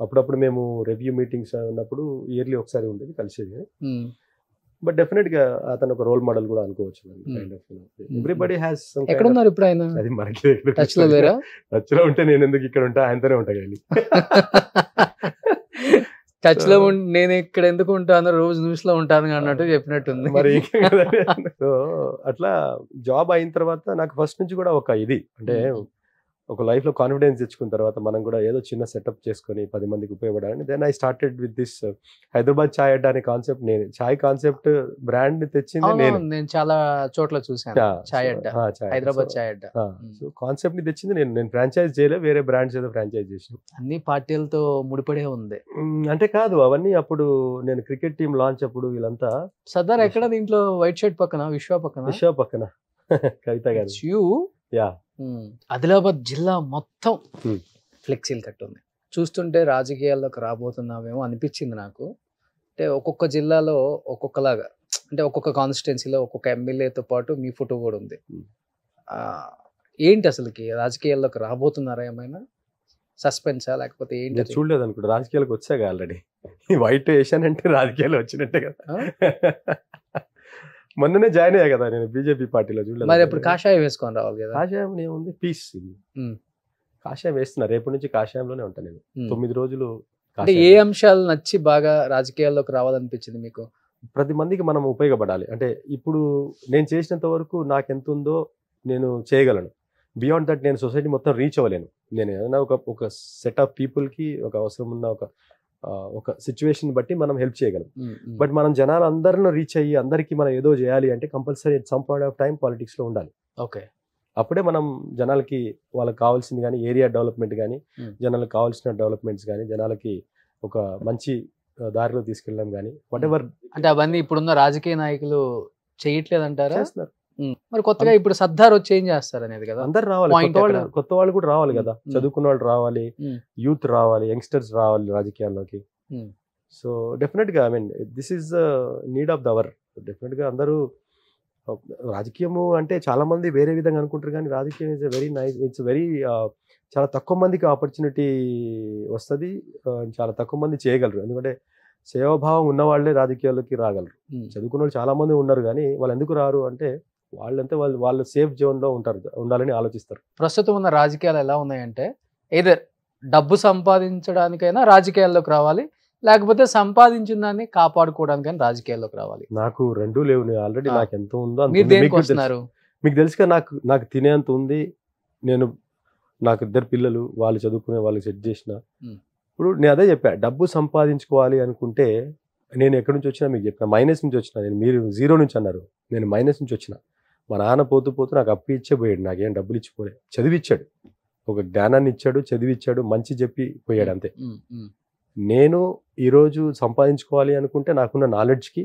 అప్పుడప్పుడు మేము రివ్యూ మీటింగ్స్ ఉన్నప్పుడు ఇయర్లీ ఒకసారి ఉండేది, కలిసేది. బట్ డెఫినెట్ గా అతను ఒక రోల్ మోడల్ కూడా అనుకోవచ్చు. Everybody has some. ఎక్కడ ఉన్నారు ఇప్పుడు ఆయన? అది మనకి టచ్ లో లేరా? టచ్ లో ఉంటే నేను ఎందుకు ఇక్కడ ఉంటా, ఆయనతోనే ఉంటా కానీ. టచ్ లో నేను ఇక్కడ ఎందుకు ఉంటాను, రోజు న్యూస్ లో ఉంటాను అన్నట్టు చెప్పినట్టుంది మరి. సో అట్లా జాబ్ అయిన తర్వాత నాకు ఫస్ట్ నుంచి కూడా ఒక ఇది అంటే ఒక లైఫ్లో కాన్ఫిడెన్స్ తెచ్చుకున్న తర్వాత మనం కూడా ఏదో చిన్న సెటప్ చేసుకొని 10 మందికి ఉపయోగపడాలని then I started with this Hyderabad Chai Adda అనే కాన్సెప్ట్. నేను చాయ్ కాన్సెప్ట్ బ్రాండ్ తెచ్చింది నేను చాలా చోట్ల చూసాను. చాయ్ అడ్డా, హైదరాబాద్ చాయ్ అడ్డా. సో కాన్సెప్ట్ ని తెచ్చింది నేను ఫ్రాంచైజ్ చేయలే, వేరే బ్రాండ్స్ ఏదో ఫ్రాంచైజ్ చేసాను. అన్ని పార్టీలతో ముడిపడే ఉంది అంటే కాదు, అవన్నీ అప్పుడు నేను క్రికెట్ టీం లాంచ్ అప్పుడు వీళ్ళంతా. సర్దార్ ఎక్కడ దీంట్లో? వైట్ షర్ట్ పక్కన, విశ్వ పక్కన కవిత గారు. యా. ఆదిలాబాద్ జిల్లా మొత్తం ఫ్లెక్సీలు కట్టుంది. చూస్తుంటే రాజకీయాల్లోకి రాబోతున్నావేమో అనిపించింది నాకు. అంటే ఒక్కొక్క జిల్లాలో ఒక్కొక్కలాగా, అంటే ఒక్కొక్క కాన్స్టిట్యున్సీలో ఒక్కొక్క ఎమ్మెల్యేతో పాటు మీ ఫోటో కూడా ఉంది. ఏంటి అసలుకి రాజకీయాల్లోకి రాబోతున్నారా? ఏమైనా సస్పెన్సా లేకపోతే ఏంటి? చూడలేదు అనుకుంటా, రాజకీయాలకు వచ్చాక ఆల్రెడీ. వైట్ వేసానంటే రాజకీయాలు వచ్చినట్టే కదా. మొన్ననే జాయిన్ అయ్యా కదా నేను బీజేపీ పార్టీలో. చూడలేదు మరి ఇప్పుడు కాషాయం వేసుకొని రావాలి కదా. కాషాయం ఏముంది, పీస్. ఇది కాషాయం వేస్తున్నా, రేపటి నుంచి కాషాయంలోనే ఉంటాను నేను 9 రోజులు. అంటే ఏ అంశాలు నచ్చి బాగా రాజకీయాల్లోకి రావాలనిపించింది మీకు? ప్రతి మందికి మనం ఉపయోగపడాలి. అంటే ఇప్పుడు నేను చేసినంత వరకు నాకు ఎంత ఉందో నేను చేయగలను. బియాండ్ దట్ నేను సొసైటీ మొత్తం రీచ్ అవ్వలేను. నేను ఏదైనా ఒక సెట్ ఆఫ్ పీపుల్కి ఒక అవసరం ఉన్న ఒక సిచ్యువేషన్ బట్టి మనం హెల్ప్ చేయగలం. బట్ మనం జనాలు అందరిని రీచ్ అయ్యి అందరికీ మనం ఏదో చేయాలి అంటే compulsory at some point of time పాలిటిక్స్లో ఉండాలి. ఓకే. అప్పుడే మనం జనాలకి వాళ్ళకి కావాల్సింది కానీ ఏరియా డెవలప్మెంట్ కానీ జనాలకు కావాల్సిన డెవలప్మెంట్స్ కానీ జనాలకి ఒక మంచి దారిలో తీసుకెళ్ళడం కానీ వాట్ ఎవర్. అంటే అవన్నీ ఇప్పుడున్న రాజకీయ నాయకులు చేయట్లేదు అంటారా? చేస్తున్నారు. మరి కొత్తగా ఇప్పుడు సర్దార్ వచ్చి ఏం చేస్తారు అనేది కదా. అందరు రావాలి, కొత్త వాళ్ళు కూడా రావాలి కదా. చదువుకున్న వాళ్ళు రావాలి, యూత్ రావాలి, యంగ్స్టర్స్ రావాలి రాజకీయాల్లోకి. సో డెఫినెట్ గా I mean this is the need of the hour. Definite గా అందరూ రాజకీయము అంటే చాలా మంది వేరే విధంగా అనుకుంటారు కానీ రాజకీయం is very nice. It's very చాలా తక్కువ మందికి ఆపర్చునిటీ వస్తుంది, చాలా తక్కువ మంది చేయగలరు. ఎందుకంటే సేవాభావం ఉన్న వాళ్ళే రాజకీయాల్లోకి రాగలరు. చదువుకున్న వాళ్ళు చాలా మంది ఉన్నారు కానీ వాళ్ళు ఎందుకు రారు అంటే వాళ్ళంతా వాళ్ళు సేఫ్ జోన్లో ఉండాలని ఆలోచిస్తారు. ప్రస్తుతం ఉన్న రాజకీయాలు ఎలా ఉన్నాయంటే ఏదర్ డబ్బు సంపాదించడానికైనా రాజకీయాల్లోకి రావాలి, లేకపోతే సంపాదించిన దాన్ని కాపాడుకోవడానికైనా రాజకీయాల్లోకి రావాలి. నాకు రెండూ లేవు. ఆల్రెడీ నాకు ఎంత ఉందో అంత మీరు ఉంది. దేనికి వస్తున్నారు? మీకు తెలుసుగా నాకు తినేంత ఉంది. నాకు 2 పిల్లలు, వాళ్ళు చదువుకునే వాళ్ళకి సెట్ చేసిన. ఇప్పుడు నేను అదే చెప్పా, డబ్బు సంపాదించుకోవాలి అనుకుంటే నేను ఎక్కడి నుంచి వచ్చినా మీకు చెప్పిన మైనస్ నుంచి వచ్చిన. మీరు 0 నుంచి అన్నారు, నేను మైనస్ నుంచి వచ్చిన. మా నాన్న పోతూ నాకు అప్పు ఇచ్చే పోయాడు, నాకేం డబ్బులు ఇచ్చిపోలే. చదివిచ్చాడు, ఒక జ్ఞానాన్ని ఇచ్చాడు, చదివిచ్చాడు, మంచి చెప్పి పోయాడు అంతే. నేను ఈరోజు సంపాదించుకోవాలి అనుకుంటే నాకున్న నాలెడ్జ్కి,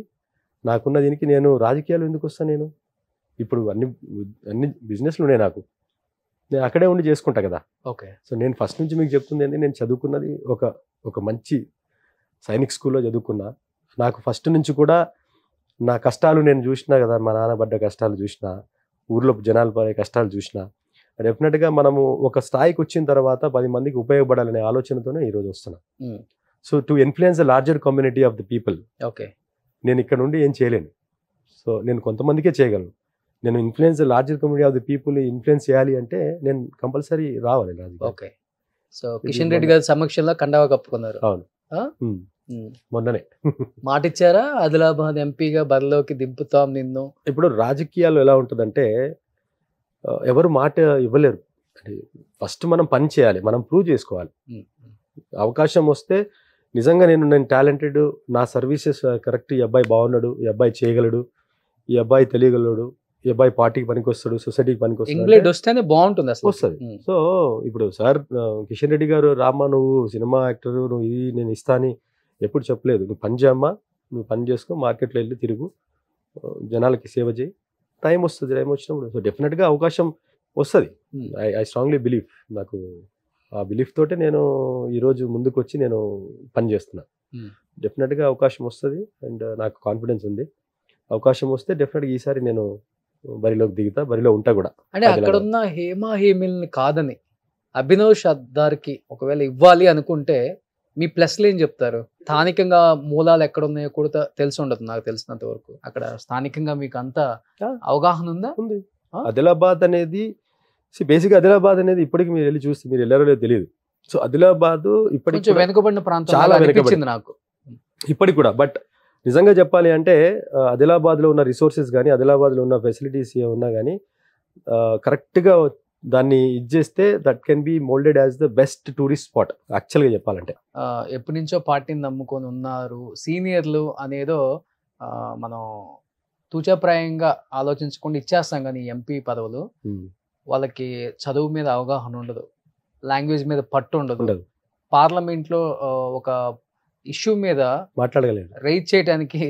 నాకున్న దీనికి నేను రాజకీయాలు ఎందుకు వస్తాను? నేను ఇప్పుడు అన్ని బిజినెస్లు ఉన్నాయి నాకు, నేను అక్కడే ఉండి చేసుకుంటా కదా. ఓకే. సో నేను ఫస్ట్ నుంచి మీకు చెప్తుంది ఏంటి, నేను చదువుకున్నది ఒక మంచి సైనిక్ స్కూల్లో చదువుకున్నా. నాకు ఫస్ట్ నుంచి కూడా నా కష్టాలు నేను చూసినా కదా, మా నాన్న పడ్డ కష్టాలు చూసినా, ఊర్లో జనాలు పడే కష్టాలు చూసినా. డెఫినెట్గా మనము ఒక స్థాయికి వచ్చిన తర్వాత 10 మందికి ఉపయోగపడాలనే ఆలోచనతోనే ఈరోజు వస్తున్నా. So to influence the larger community of the people. Okay. నేను ఇక్కడ నుండి ఏం చేయలేను. సో నేను కొంతమందికే చేయగలను. నేను influence the larger community of the people influence చేయాలి అంటే నేను కంపల్సరీ రావాలి రాజకీయాలు. ఓకే. సో కిషన్ రెడ్డి గారి సమక్షంలో కండవా కప్పుకున్నారు. అవును, మొన్ననే మాట ఇచ్చారా, ఆదిలాబాద్ ఎంపీగా బరిలోకి దింపుతాం నిన్ను? ఇప్పుడు రాజకీయాలు ఎలా ఉంటుందంటే ఎవరు మాట ఇవ్వలేరు. ఫస్ట్ మనం పని చేయాలి, మనం ప్రూవ్ చేసుకోవాలి. అవకాశం వస్తే నిజంగా నేను టాలెంటెడ్, నా సర్వీసెస్ కరెక్ట్, ఈ అబ్బాయి బాగున్నాడు, ఈ అబ్బాయి చేయగలడు, ఈ అబ్బాయి తెలియగలడు, ఈ అబ్బాయి పార్టీకి పనికొస్తాడు, సొసైటీకి పనికొస్తాడు, వస్తేనే బాగుంటుంది అసలు వస్తుంది. సో ఇప్పుడు సార్ కిషన్ రెడ్డి గారు, రామ్మా నువ్వు సినిమా యాక్టర్, నువ్వు ఇది నేను ఇస్తా అని ఎప్పుడు చెప్పలేదు. నువ్వు పని చేయమ్మా, నువ్వు పని చేసుకో, మార్కెట్లో వెళ్ళి తిరుగు, జనాలకి సేవ చేయి, టైం వస్తుంది. టైం వచ్చినప్పుడు సో డెఫినెట్గా అవకాశం వస్తుంది. I strongly believe. నాకు ఆ బిలీఫ్ తోటే నేను ఈరోజు ముందుకు వచ్చి నేను పని చేస్తున్నా. డెఫినెట్గా అవకాశం వస్తుంది అండ్ నాకు కాన్ఫిడెన్స్ ఉంది. అవకాశం వస్తే డెఫినెట్గా ఈసారి నేను బరిలోకి దిగుతా, బరిలో ఉంటా కూడా. అంటే అక్కడ ఉన్న హేమా హేమిల్ని కాదని అభినవ్ సర్దార్కి ఒకవేళ ఇవ్వాలి అనుకుంటే మీ ప్లస్లు ఏం చెప్తారు? స్థానికంగా మూలాలు ఎక్కడ ఉన్నాయో కూడా తెలిసి ఉండదు నాకు తెలిసినంత వరకు. అక్కడ స్థానికంగా మీకు అంత అవగాహన ఉందా? ఉంది. ఆదిలాబాద్ అనేది బేసిక్గా ఆదిలాబాద్ అనేది ఇప్పటికి మీరు వెళ్ళి చూస్తే మీరు వెళ్ళారో లేదో తెలియదు. సో ఆదిలాబాద్ ఇప్పటికి వెనుకబడిన ప్రాంతం, చాలా వెనుకబడింది నాకు ఇప్పటికి కూడా. బట్ నిజంగా చెప్పాలి అంటే ఆదిలాబాద్లో ఉన్న రిసోర్సెస్ కానీ, ఆదిలాబాద్లో ఉన్న ఫెసిలిటీస్ ఉన్నా కానీ కరెక్ట్గా దాన్ని ఇది చేస్తే that can be moulded as the best tourist spot యాక్చువల్గా చెప్పాలంటే. ఎప్పటి నుంచో పార్టీని నమ్ముకొని ఉన్నారు సీనియర్లు అనేదో మనం తూచాప్రాయంగా ఆలోచించకుండా ఇచ్చేస్తాం కానీ ఎంపీ పదవులు. వాళ్ళకి చదువు మీద అవగాహన ఉండదు, లాంగ్వేజ్ మీద పట్టు ఉండదు, పార్లమెంట్లో ఒక ఇష్యూ మీద మాట్లాడగలేదు, రైట్ చేయడానికి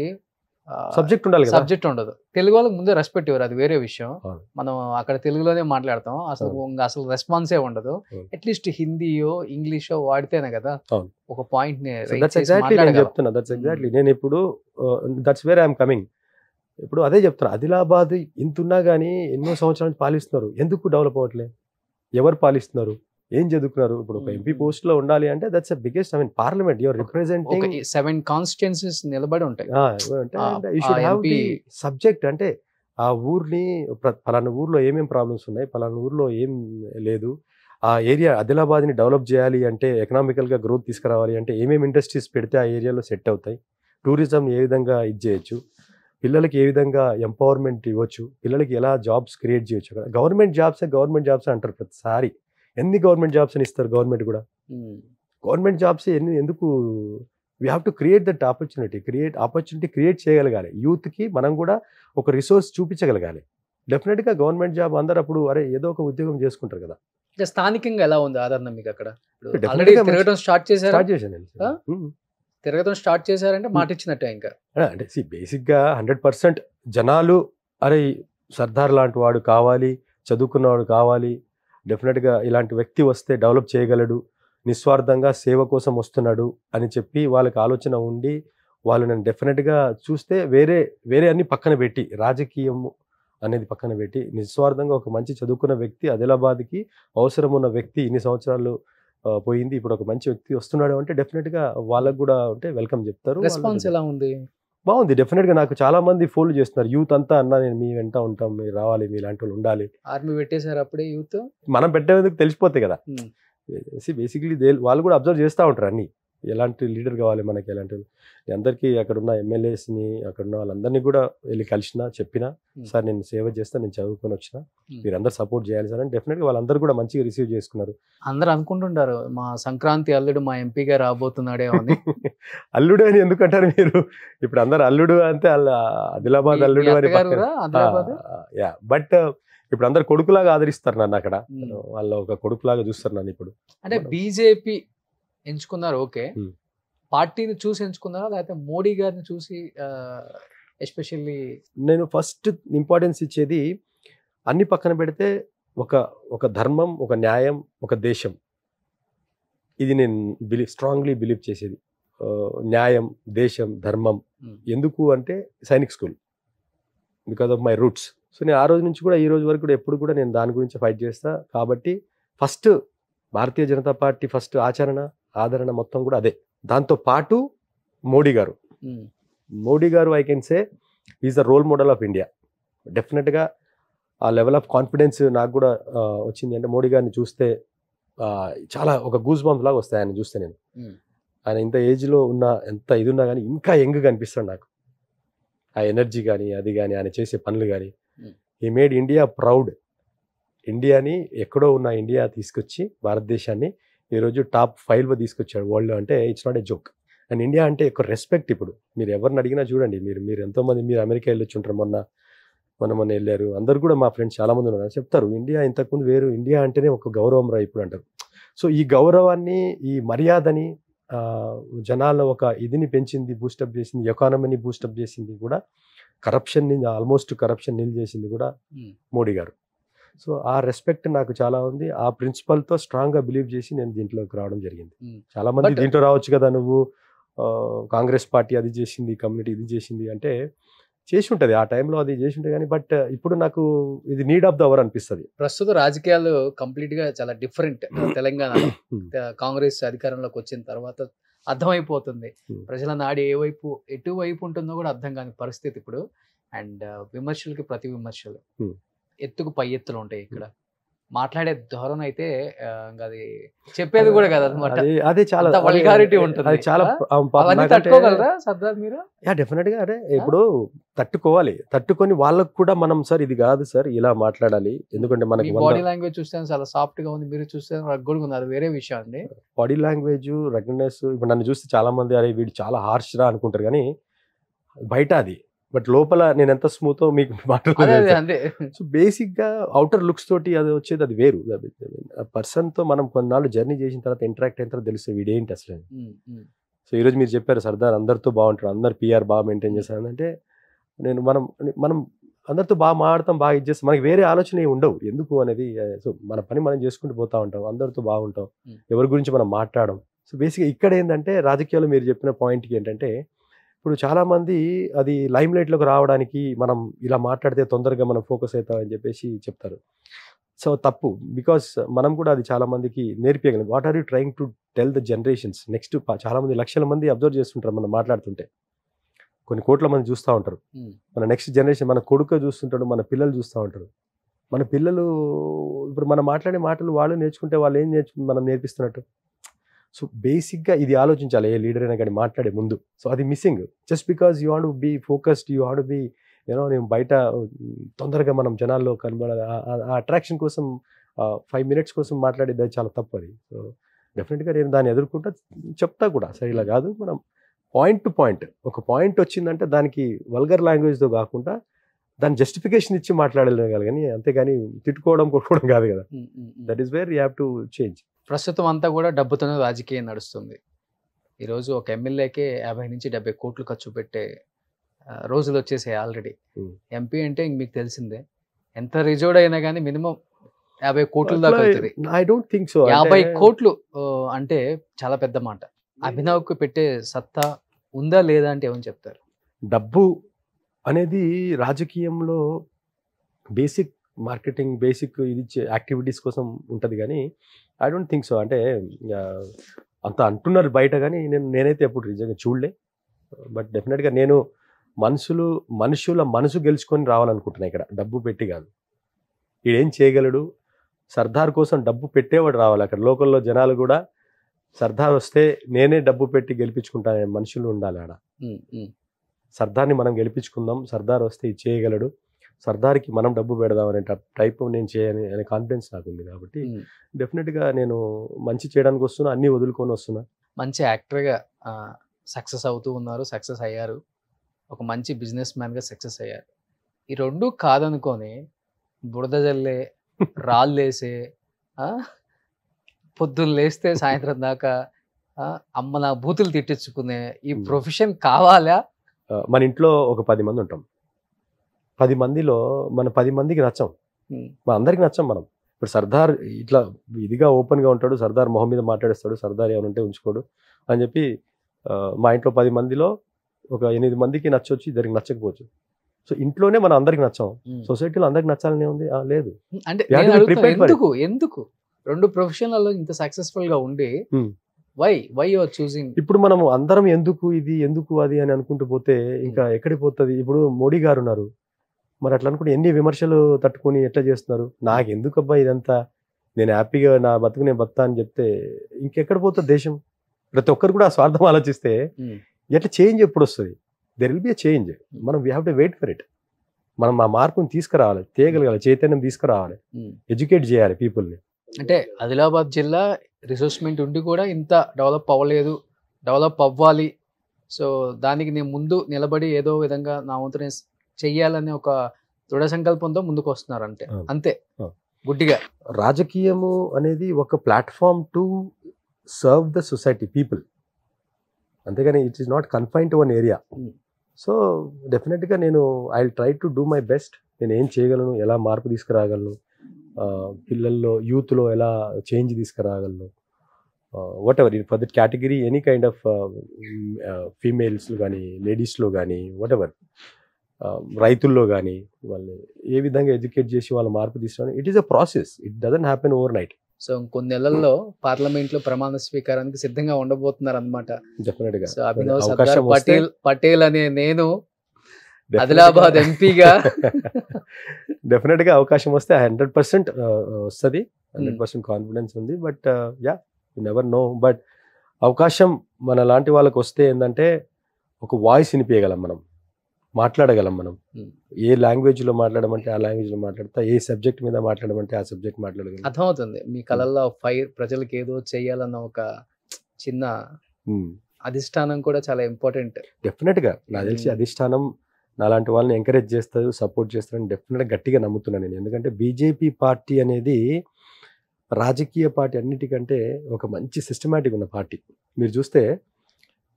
సబ్జెక్ట్ ఉండాలి, సబ్జెక్ట్ ఉండదు. తెలుగు వాళ్ళకి ముందే రెస్పెక్ట్ ఇవ్వరు, అది వేరే విషయం. మనం అక్కడ తెలుగులోనే మాట్లాడతాం, అసలు రెస్పాన్సే ఉండదు. అట్లీస్ట్ హిందీయో ఇంగ్లీషో వాడితేనే కదా ఒక పాయింట్ చెప్తున్నా. దట్స్ ఎగ్జాక్ట్లీ నేను ఇప్పుడు దట్స్ వేర్ ఐఎమ్ కమింగ్. ఇప్పుడు అదే చెప్తున్నా, ఆదిలాబాద్ ఇంతున్నా కానీ ఎన్నో సంవత్సరాల నుంచి పాలిస్తున్నారు, ఎందుకు డెవలప్ అవ్వట్లే? ఎవరు పాలిస్తున్నారు, ఏం చదువుకున్నారు? ఇప్పుడు ఒక ఎంపీ పోస్ట్ లో ఉండాలి అంటే that's the biggest, I mean parliament, your representing 7 constituencies నిలబడి ఉంటాయి. You should have the subject. అంటే ఆ ఊర్ని పలానా ఊర్లో ఏమేం ప్రాబ్లమ్స్ ఉన్నాయి, పలానా ఊర్లో ఏం లేదు, ఆ ఏరియా ఆదిలాబాద్ని డెవలప్ చేయాలి అంటే, ఎకనామికల్గా గ్రోత్ తీసుకురావాలి అంటే ఏమేమి ఇండస్ట్రీస్ పెడితే ఆ ఏరియాలో సెట్ అవుతాయి, టూరిజం ఏ విధంగా ఇది చేయొచ్చు, పిల్లలకి ఏ విధంగా ఎంపవర్మెంట్ ఇవ్వచ్చు, పిల్లలకి ఎలా జాబ్స్ క్రియేట్ చేయొచ్చు. అక్కడ గవర్నమెంట్ జాబ్స్ అంటారు ప్రతిసారి. ఎన్ని గవర్నమెంట్ జాబ్స్ అని ఇస్తారు? గవర్నమెంట్ కూడా గవర్నమెంట్ జాబ్స్ ఎందుకు? We have to create that opportunity create చేయగలగాలి. యూత్కి మనం కూడా ఒక రిసోర్స్ చూపించగలగాలి. డెఫినెట్గా గవర్నమెంట్ జాబ్ అందరు అప్పుడు అరే ఏదో ఒక ఉద్యోగం చేసుకుంటారు కదా. స్థానికంగా ఎలా ఉంది ఆదరణ మీకు అక్కడ? తిరగడం స్టార్ట్ చేశారంటే మాట ఇచ్చినట్టే ఇంకా. అంటే బేసిక్గా 100% జనాలు అరే సర్దార్ లాంటి వాడు కావాలి, చదువుకున్నవాడు కావాలి, డెఫినెట్గా ఇలాంటి వ్యక్తి వస్తే డెవలప్ చేయగలడు, నిస్వార్థంగా సేవ కోసం వస్తున్నాడు అని చెప్పి వాళ్ళకి ఆలోచన ఉండి వాళ్ళు నన్ను డెఫినెట్గా చూస్తే వేరే అన్ని పక్కన పెట్టి, రాజకీయం అనేది పక్కన పెట్టి నిస్వార్థంగా ఒక మంచి చదువుకున్న వ్యక్తి, ఆదిలాబాద్కి అవసరం ఉన్న వ్యక్తి, ఇన్ని సంవత్సరాలు పోయింది, ఇప్పుడు ఒక మంచి వ్యక్తి వస్తున్నాడు అంటే డెఫినెట్గా వాళ్ళకు కూడా అంటే వెల్కమ్ చెప్తారు. రెస్పాన్స్ ఎలా ఉంది? బాగుంది. డెఫినెట్గా నాకు చాలా మంది ఫోన్లు చేస్తున్నారు, యూత్ అంతా అన్న నేను మీ వెంట ఉంటాం, మీరు రావాలి, మీ లాంటి వాళ్ళు ఉండాలి. ఆర్మీ పెట్టేశారు అప్పుడే యూత్, మనం పెట్టేందుకు తెలిసిపోతాయి కదా. బేసిక్లీ వాళ్ళు కూడా అబ్జర్వ్ చేస్తూ ఉంటారు అన్ని, ఎలాంటి లీడర్ కావాలి మనకి, ఎలాంటి అందరికీ అక్కడ ఉన్న ఎమ్మెల్యేస్ని అక్కడ ఉన్న వాళ్ళందరినీ కూడా వెళ్ళి కలిసినా చెప్పినా, సార్ నేను సేవ చేస్తా, నేను చదువుకొని వచ్చిన, మీరు అందరు సపోర్ట్ చేయాలి సార్ అని డెఫినెట్గా వాళ్ళందరూ కూడా మంచిగా రిసీవ్ చేసుకున్నారు. అందరూ అనుకుంటుంటారు మా సంక్రాంతి అల్లుడు మా ఎంపీగా రాబోతున్నాడే అని. అల్లుడు అని ఎందుకంటారు మీరు? ఇప్పుడు అందరు అల్లుడు అంటే ఆదిలాబాద్ అల్లుడు అని, యా, బట్ ఇప్పుడు అందరు కొడుకులాగా ఆదరిస్తారు నన్ను అక్కడ, వాళ్ళ ఒక కొడుకులాగా చూస్తారు నన్ను ఇప్పుడు. అంటే బీజేపీ ఎంచుకున్నారు, ఓకే, పార్టీని చూసి ఎంచుకున్నారా లేకపోతే మోడీ గారిని చూసి? ఎస్పెషల్లీ నేను ఫస్ట్ ఇంపార్టెన్స్ ఇచ్చేది, అన్ని పక్కన పెడితే ఒక ధర్మం, ఒక న్యాయం, ఒక దేశం, ఇది నేను స్ట్రాంగ్లీ బిలీవ్ చేసేది. న్యాయం, దేశం, ధర్మం. ఎందుకు అంటే Sainik school, because of my roots. So నేను ఆ రోజు నుంచి కూడా ఈ రోజు వరకు కూడా ఎప్పుడు కూడా నేను దాని గురించి ఫైట్ చేస్తా. కాబట్టి first Bharatiya Janata Party first ఆదరణ మొత్తం కూడా అదే. దాంతో పాటు మోడీ గారు I can say is the role model of India. డెఫినెట్గా ఆ లెవెల్ ఆఫ్ కాన్ఫిడెన్స్ నాకు కూడా వచ్చింది. అంటే మోడీ గారిని చూస్తే చాలా ఒక గూస్ బంప్స్ లాగా వస్తాయి ఆయన చూస్తే. నేను ఆయన ఇంత ఏజ్లో ఉన్న, ఎంత ఇది ఉన్నా కానీ ఇంకా యంగ్గా అనిపిస్తాడు నాకు. ఆ ఎనర్జీ కానీ అది కానీ ఆయన చేసే పనులు కానీ. He made India proud. ఇండియాని ఎక్కడో ఉన్న ఇండియా తీసుకొచ్చి భారతదేశాన్ని ఈరోజు టాప్ 5లో తీసుకొచ్చాడు వరల్డ్లో. అంటే it's not a joke. And India అంటే ఒక రెస్పెక్ట్. ఇప్పుడు మీరు ఎవరిని అడిగినా చూడండి, మీరు ఎంతోమంది, మీరు అమెరికా వెళ్ళొచ్చి ఉంటారు, మొన్న వెళ్ళారు, అందరు కూడా మా ఫ్రెండ్స్ చాలామంది ఉన్నారు, చెప్తారు ఇండియా ఇంతకుముందు వేరు, ఇండియా అంటేనే ఒక గౌరవం రా ఇప్పుడు అంటారు. సో ఈ గౌరవాన్ని, ఈ మర్యాదని జనాల్లో ఒక ఇదిని పెంచింది, బూస్టప్ చేసింది, ఎకానమీని బూస్టప్ చేసింది కూడా, ఆల్మోస్ట్ కరప్షన్ నిల్ చేసింది కూడా మోడీ గారు. సో ఆ రెస్పెక్ట్ నాకు చాలా ఉంది. ఆ ప్రిన్సిపల్తో స్ట్రాంగ్గా బిలీవ్ చేసి నేను దీంట్లోకి రావడం జరిగింది. చాలా మంది దీంట్లో రావచ్చు కదా నువ్వు, కాంగ్రెస్ పార్టీ అది చేసింది, కమ్యూనిటీ ఇది చేసింది అంటే చేసి ఉంటుంది, ఆ టైంలో అది చేసి ఉంటుంది కానీ, బట్ ఇప్పుడు నాకు ఇది నీడ్ ఆఫ్ ద అవర్ అనిపిస్తుంది. ప్రస్తుత రాజకీయాలు కంప్లీట్గా చాలా డిఫరెంట్. తెలంగాణలో కాంగ్రెస్ అధికారంలోకి వచ్చిన తర్వాత అర్థమైపోతుంది ప్రజల నాడి ఎటువైపు ఉంటుందో కూడా అర్థం కాని పరిస్థితి ఇప్పుడు. అండ్ విమర్శలకి ప్రతి విమర్శలు, ఎత్తుకు పై ఎత్తులు ఉంటాయి ఇక్కడ. మాట్లాడే ధోరణి అయితే అది చెప్పేది కూడా కదా అనమాట. అదే చాలా వల్గారిటీ ఉంటుంది. తట్టుకోగలరా సర్దార్ మీరు? డెఫినెట్గా. అదే ఇప్పుడు తట్టుకొని వాళ్ళకు కూడా మనం సార్ ఇది కాదు సార్ ఇలా మాట్లాడాలి, ఎందుకంటే మనకి బాడీ లాంగ్వేజ్ చూస్తే చాలా సాఫ్ట్ గా ఉంది, మీరు చూస్తే రగ్గుడుగా ఉన్నారు, వేరే విషయం అండి. Body language, ruggedness. ఇప్పుడు నన్ను చూస్తే చాలా మంది అరే వీడు చాలా హార్ష్ రా అనుకుంటారు కానీ బయట అది, బట్ లోపల నేను ఎంత స్మూతో మీకు మాట్లాడుతుంది. సో బేసిక్గా అవుటర్ లుక్స్ తోటి అది వచ్చేది అది వేరు. పర్సన్తో మనం కొన్నాళ్ళు జర్నీ చేసిన తర్వాత ఇంటరాక్ట్ అయిన తర్వాత తెలుస్తుంది వీడేంటి అసలు. సో ఈరోజు మీరు చెప్పారు సర్దార్ అందరితో బాగుంటారు, అందరు పిఆర్ బాగా మెయింటైన్ చేస్తారు అంటే, మనం అందరితో బాగా మాట్లాడతాం, బాగా ఇది చేస్తాం, మనకి వేరే ఆలోచన ఉండవు ఎందుకు అనేది. సో మన పని మనం చేసుకుంటూ పోతూ ఉంటాం, అందరితో బాగుంటాం, ఎవరి గురించి మనం మాట్లాడడం. సో బేసిక్గా ఇక్కడ ఏంటంటే రాజకీయాలు మీరు చెప్పిన పాయింట్కి ఏంటంటే, ఇప్పుడు చాలామంది అది లైమ్ లైట్లోకి రావడానికి మనం ఇలా మాట్లాడితే తొందరగా మనం ఫోకస్ అవుతామని చెప్పేసి చెప్తారు. సో తప్పు. బికాస్ మనం కూడా అది చాలామందికి నేర్పించగలం. What are you trying to tell the generations? Next చాలామంది లక్షల మంది అబ్జర్వ్ చేస్తుంటారు మనం మాట్లాడుతుంటే, కొన్ని కోట్ల మంది చూస్తూ ఉంటారు. మన నెక్స్ట్ జనరేషన్, మన కొడుకు చూస్తుంటాడు, మన పిల్లలు చూస్తూ ఉంటారు. మన పిల్లలు ఇప్పుడు మనం మాట్లాడే మాటలు వాళ్ళు నేర్చుకుంటే వాళ్ళు ఏం మనం నేర్పిస్తున్నట్టు. సో బేసిక్గా ఇది ఆలోచించాలి ఏ లీడర్ అయినా కానీ మాట్లాడే ముందు. సో అది missing. Just because you want to be focused, you want to be నేను బయట తొందరగా మనం జనాల్లో కనబడాలి, ఆ అట్రాక్షన్ కోసం 5 minutes కోసం మాట్లాడేది చాలా తప్పు అది. సో డెఫినెట్గా నేను దాన్ని ఎదుర్కొంటా, చెప్తా కూడా సరే ఇలా కాదు, మనం పాయింట్ టు పాయింట్, ఒక పాయింట్ వచ్చిందంటే దానికి వల్గర్ లాంగ్వేజ్తో కాకుండా దాని జస్టిఫికేషన్ ఇచ్చి మాట్లాడలేదు కానీ, అంతేగాని తిట్టుకోవడం కొట్టుకోవడం కాదు కదా. That is where you have to change. ప్రస్తుతం అంతా కూడా డబ్బుతోనే రాజకీయం నడుస్తుంది. ఈరోజు ఒక ఎమ్మెల్యేకే 50 నుంచి 70 కోట్లు ఖర్చు పెట్టే రోజులు వచ్చేసాయి ఆల్రెడీ. ఎంపీ అంటే మీకు తెలిసిందే, ఎంత రిజర్వ్డ్ అయినా కానీ మినిమం 50 కోట్ల దాకా అవుతుంది. I don't think so. 50 కోట్లు అంటే చాలా పెద్ద మాట. అభినవ్కు పెట్టే సత్తా ఉందా లేదా అంటే ఏమని చెప్తారు? డబ్బు అనేది రాజకీయంలో బేసిక్ మార్కెటింగ్, బేసిక్ ఇది యాక్టివిటీస్ కోసం ఉంటుంది కానీ ఐ డోంట్ థింక్ సో. అంటే అంత అంటున్నారు బయట కానీ నేనైతే ఎప్పుడు నిజంగా చూడలే. బట్ డెఫినెట్గా నేను మనుషుల మనసు గెలుచుకొని రావాలనుకుంటున్నా ఇక్కడ, డబ్బు పెట్టి కాదు. ఈడేం చేయగలడు, సర్దార్ కోసం డబ్బు పెట్టేవాడు రావాలి. అక్కడ లోకల్లో జనాలు కూడా సర్దార్ వస్తే నేనే డబ్బు పెట్టి గెలిపించుకుంటానే మనుషులు ఉండాలి ఆడ. సర్దార్ని మనం గెలిపించుకుందాం, సర్దార్ వస్తే ఇది చేయగలడు, సర్దార్కి మనం డబ్బు పెడదాం అనే టైప్ నేను చేయని అనే కాన్ఫిడెన్స్ నాకు ఉంది. కాబట్టి డెఫినెట్గా నేను మంచి చేయడానికి వస్తున్నా, అన్నీ వదులుకొని వస్తున్నా. మంచి యాక్టర్గా సక్సెస్ అవుతూ ఉన్నారు, సక్సెస్ అయ్యారు, ఒక మంచి బిజినెస్ మ్యాన్గా సక్సెస్ అయ్యారు. ఈ రెండు కాదనుకొని బురద జల్లే, రాళ్ళేసే, పొద్దున్న లేస్తే సాయంత్రం దాకా అమ్మ నా బూతులు తిట్టించుకునే ఈ ప్రొఫెషన్ కావాలా? మన ఇంట్లో ఒక 10 మంది ఉంటాం, 10 మందిలో మన 10 మందికి నచ్చం, మన అందరికి నచ్చం మనం. ఇప్పుడు సర్దార్ ఇట్లా ఇదిగా ఓపెన్గా ఉంటాడు, సర్దార్ మొహం మీద మాట్లాడేస్తాడు, సర్దార్ ఏమైనా ఉంటే ఉంచుకోడు అని చెప్పి మా ఇంట్లో 10 మందిలో ఒక 8 మందికి నచ్చొచ్చు, ఇద్దరికి నచ్చకపోవచ్చు. సో ఇంట్లోనే మనం అందరికి నచ్చాం, సొసైటీలో అందరికి నచ్చాలనే ఉంది లేదు. అంటే ఎందుకు రెండు ప్రొఫెషన్లలో ఇంత సక్సెస్ఫుల్ గా ఉండి వై యువర్ చూసింగ్? ఇప్పుడు మనం అందరం ఎందుకు ఇది ఎందుకు అది అని అనుకుంటూ పోతే ఇంకా ఎక్కడికి పోతుంది. ఇప్పుడు మోడీ గారు ఉన్నారు, మరి అట్లా అనుకుంటే ఎన్ని విమర్శలు తట్టుకొని ఎట్లా చేస్తున్నారు. నాకు ఎందుకు అబ్బా ఇదంతా, నేను హ్యాపీగా నా బతుకు నేను బతా అని చెప్తే ఇంకెక్కడ పోతుంది దేశం. ప్రతి ఒక్కరు కూడా ఆ స్వార్థం ఆలోచిస్తే ఎట్లా చేంజ్ ఎప్పుడు వస్తుంది? There will be a change. మనం we have to wait for it. మనం ఆ మార్పుని తీసుకురావాలి, తేగలగాలి, చైతన్యం తీసుకురావాలి, ఎడ్యుకేట్ చేయాలి పీపుల్ని. అంటే ఆదిలాబాద్ జిల్లా రిసోర్స్మెంట్ ఉండి కూడా ఇంత డెవలప్ అవ్వలేదు, డెవలప్ అవ్వాలి, సో దానికి నేను ముందు నిలబడి ఏదో విధంగా నా వంతునే చెయ్యాలనే ఒక దృఢ సంకల్పంతో ముందుకు వస్తున్నారు. అంటే అంతే గుడ్డిగా. రాజకీయము అనేది ఒక platform to serve the society people, అంతేగాని it is not confine to one area. So డెఫినెట్గా నేను I will try to do my best. నేను ఏం చేయగలను, ఎలా మార్పు తీసుకురాగలను, పిల్లల్లో యూత్లో ఎలా చేంజ్ తీసుకురాగలను, whatever for that category, any kind of ఫీమేల్స్లో కానీ లేడీస్లో కానీ వాట్ ఎవర్, రైతుల్లో కానీ వాళ్ళని ఏ విధంగా ఎడ్యుకేట్ చేసి వాళ్ళ మార్పు తీసుకురావడం, it is a process, it doesn't happen over night. So కొన్ని నెలల్లో పార్లమెంట్ లో ప్రమాణ స్వీకారానికి సిద్ధంగా ఉండబోతున్నారు అనమాట. డెఫినెట్గా. సో అభినవ్ సర్దార్ పటేల్ అనే నేను ఆదిలాబాద్ ఎంపీగా డెఫినెట్గా అవకాశం వస్తే 100% వస్తుంది, 100% కాన్ఫిడెన్స్ ఉంది. But yeah you never know. But అవకాశం మన లాంటి వాళ్ళకి వస్తే ఏంటంటే ఒక వాయిస్ వినిపించగలం, మనం మాట్లాడగలం, మనం ఏ లాంగ్వేజ్లో మాట్లాడమంటే ఆ లాంగ్వేజ్లో మాట్లాడతా, ఏ సబ్జెక్ట్ మీద మాట్లాడమంటే ఆ సబ్జెక్ట్ మాట్లాడగలం. అర్థమవుతుంది మీ కళల్లో ఫైర్, ప్రజలకు ఏదో చేయాలన్న ఒక చిన్న అధిష్టానం కూడా చాలా ఇంపార్టెంట్. డెఫినెట్గా నాకు తెలిసి అధిష్టానం నాలాంటి వాళ్ళని ఎంకరేజ్ చేస్తారు, సపోర్ట్ చేస్తారని డెఫినెట్గా గట్టిగా నమ్ముతున్నాను నేను. ఎందుకంటే బీజేపీ పార్టీ అనేది రాజకీయ పార్టీ అన్నిటికంటే ఒక మంచి సిస్టమేటిక్ ఉన్న పార్టీ. మీరు చూస్తే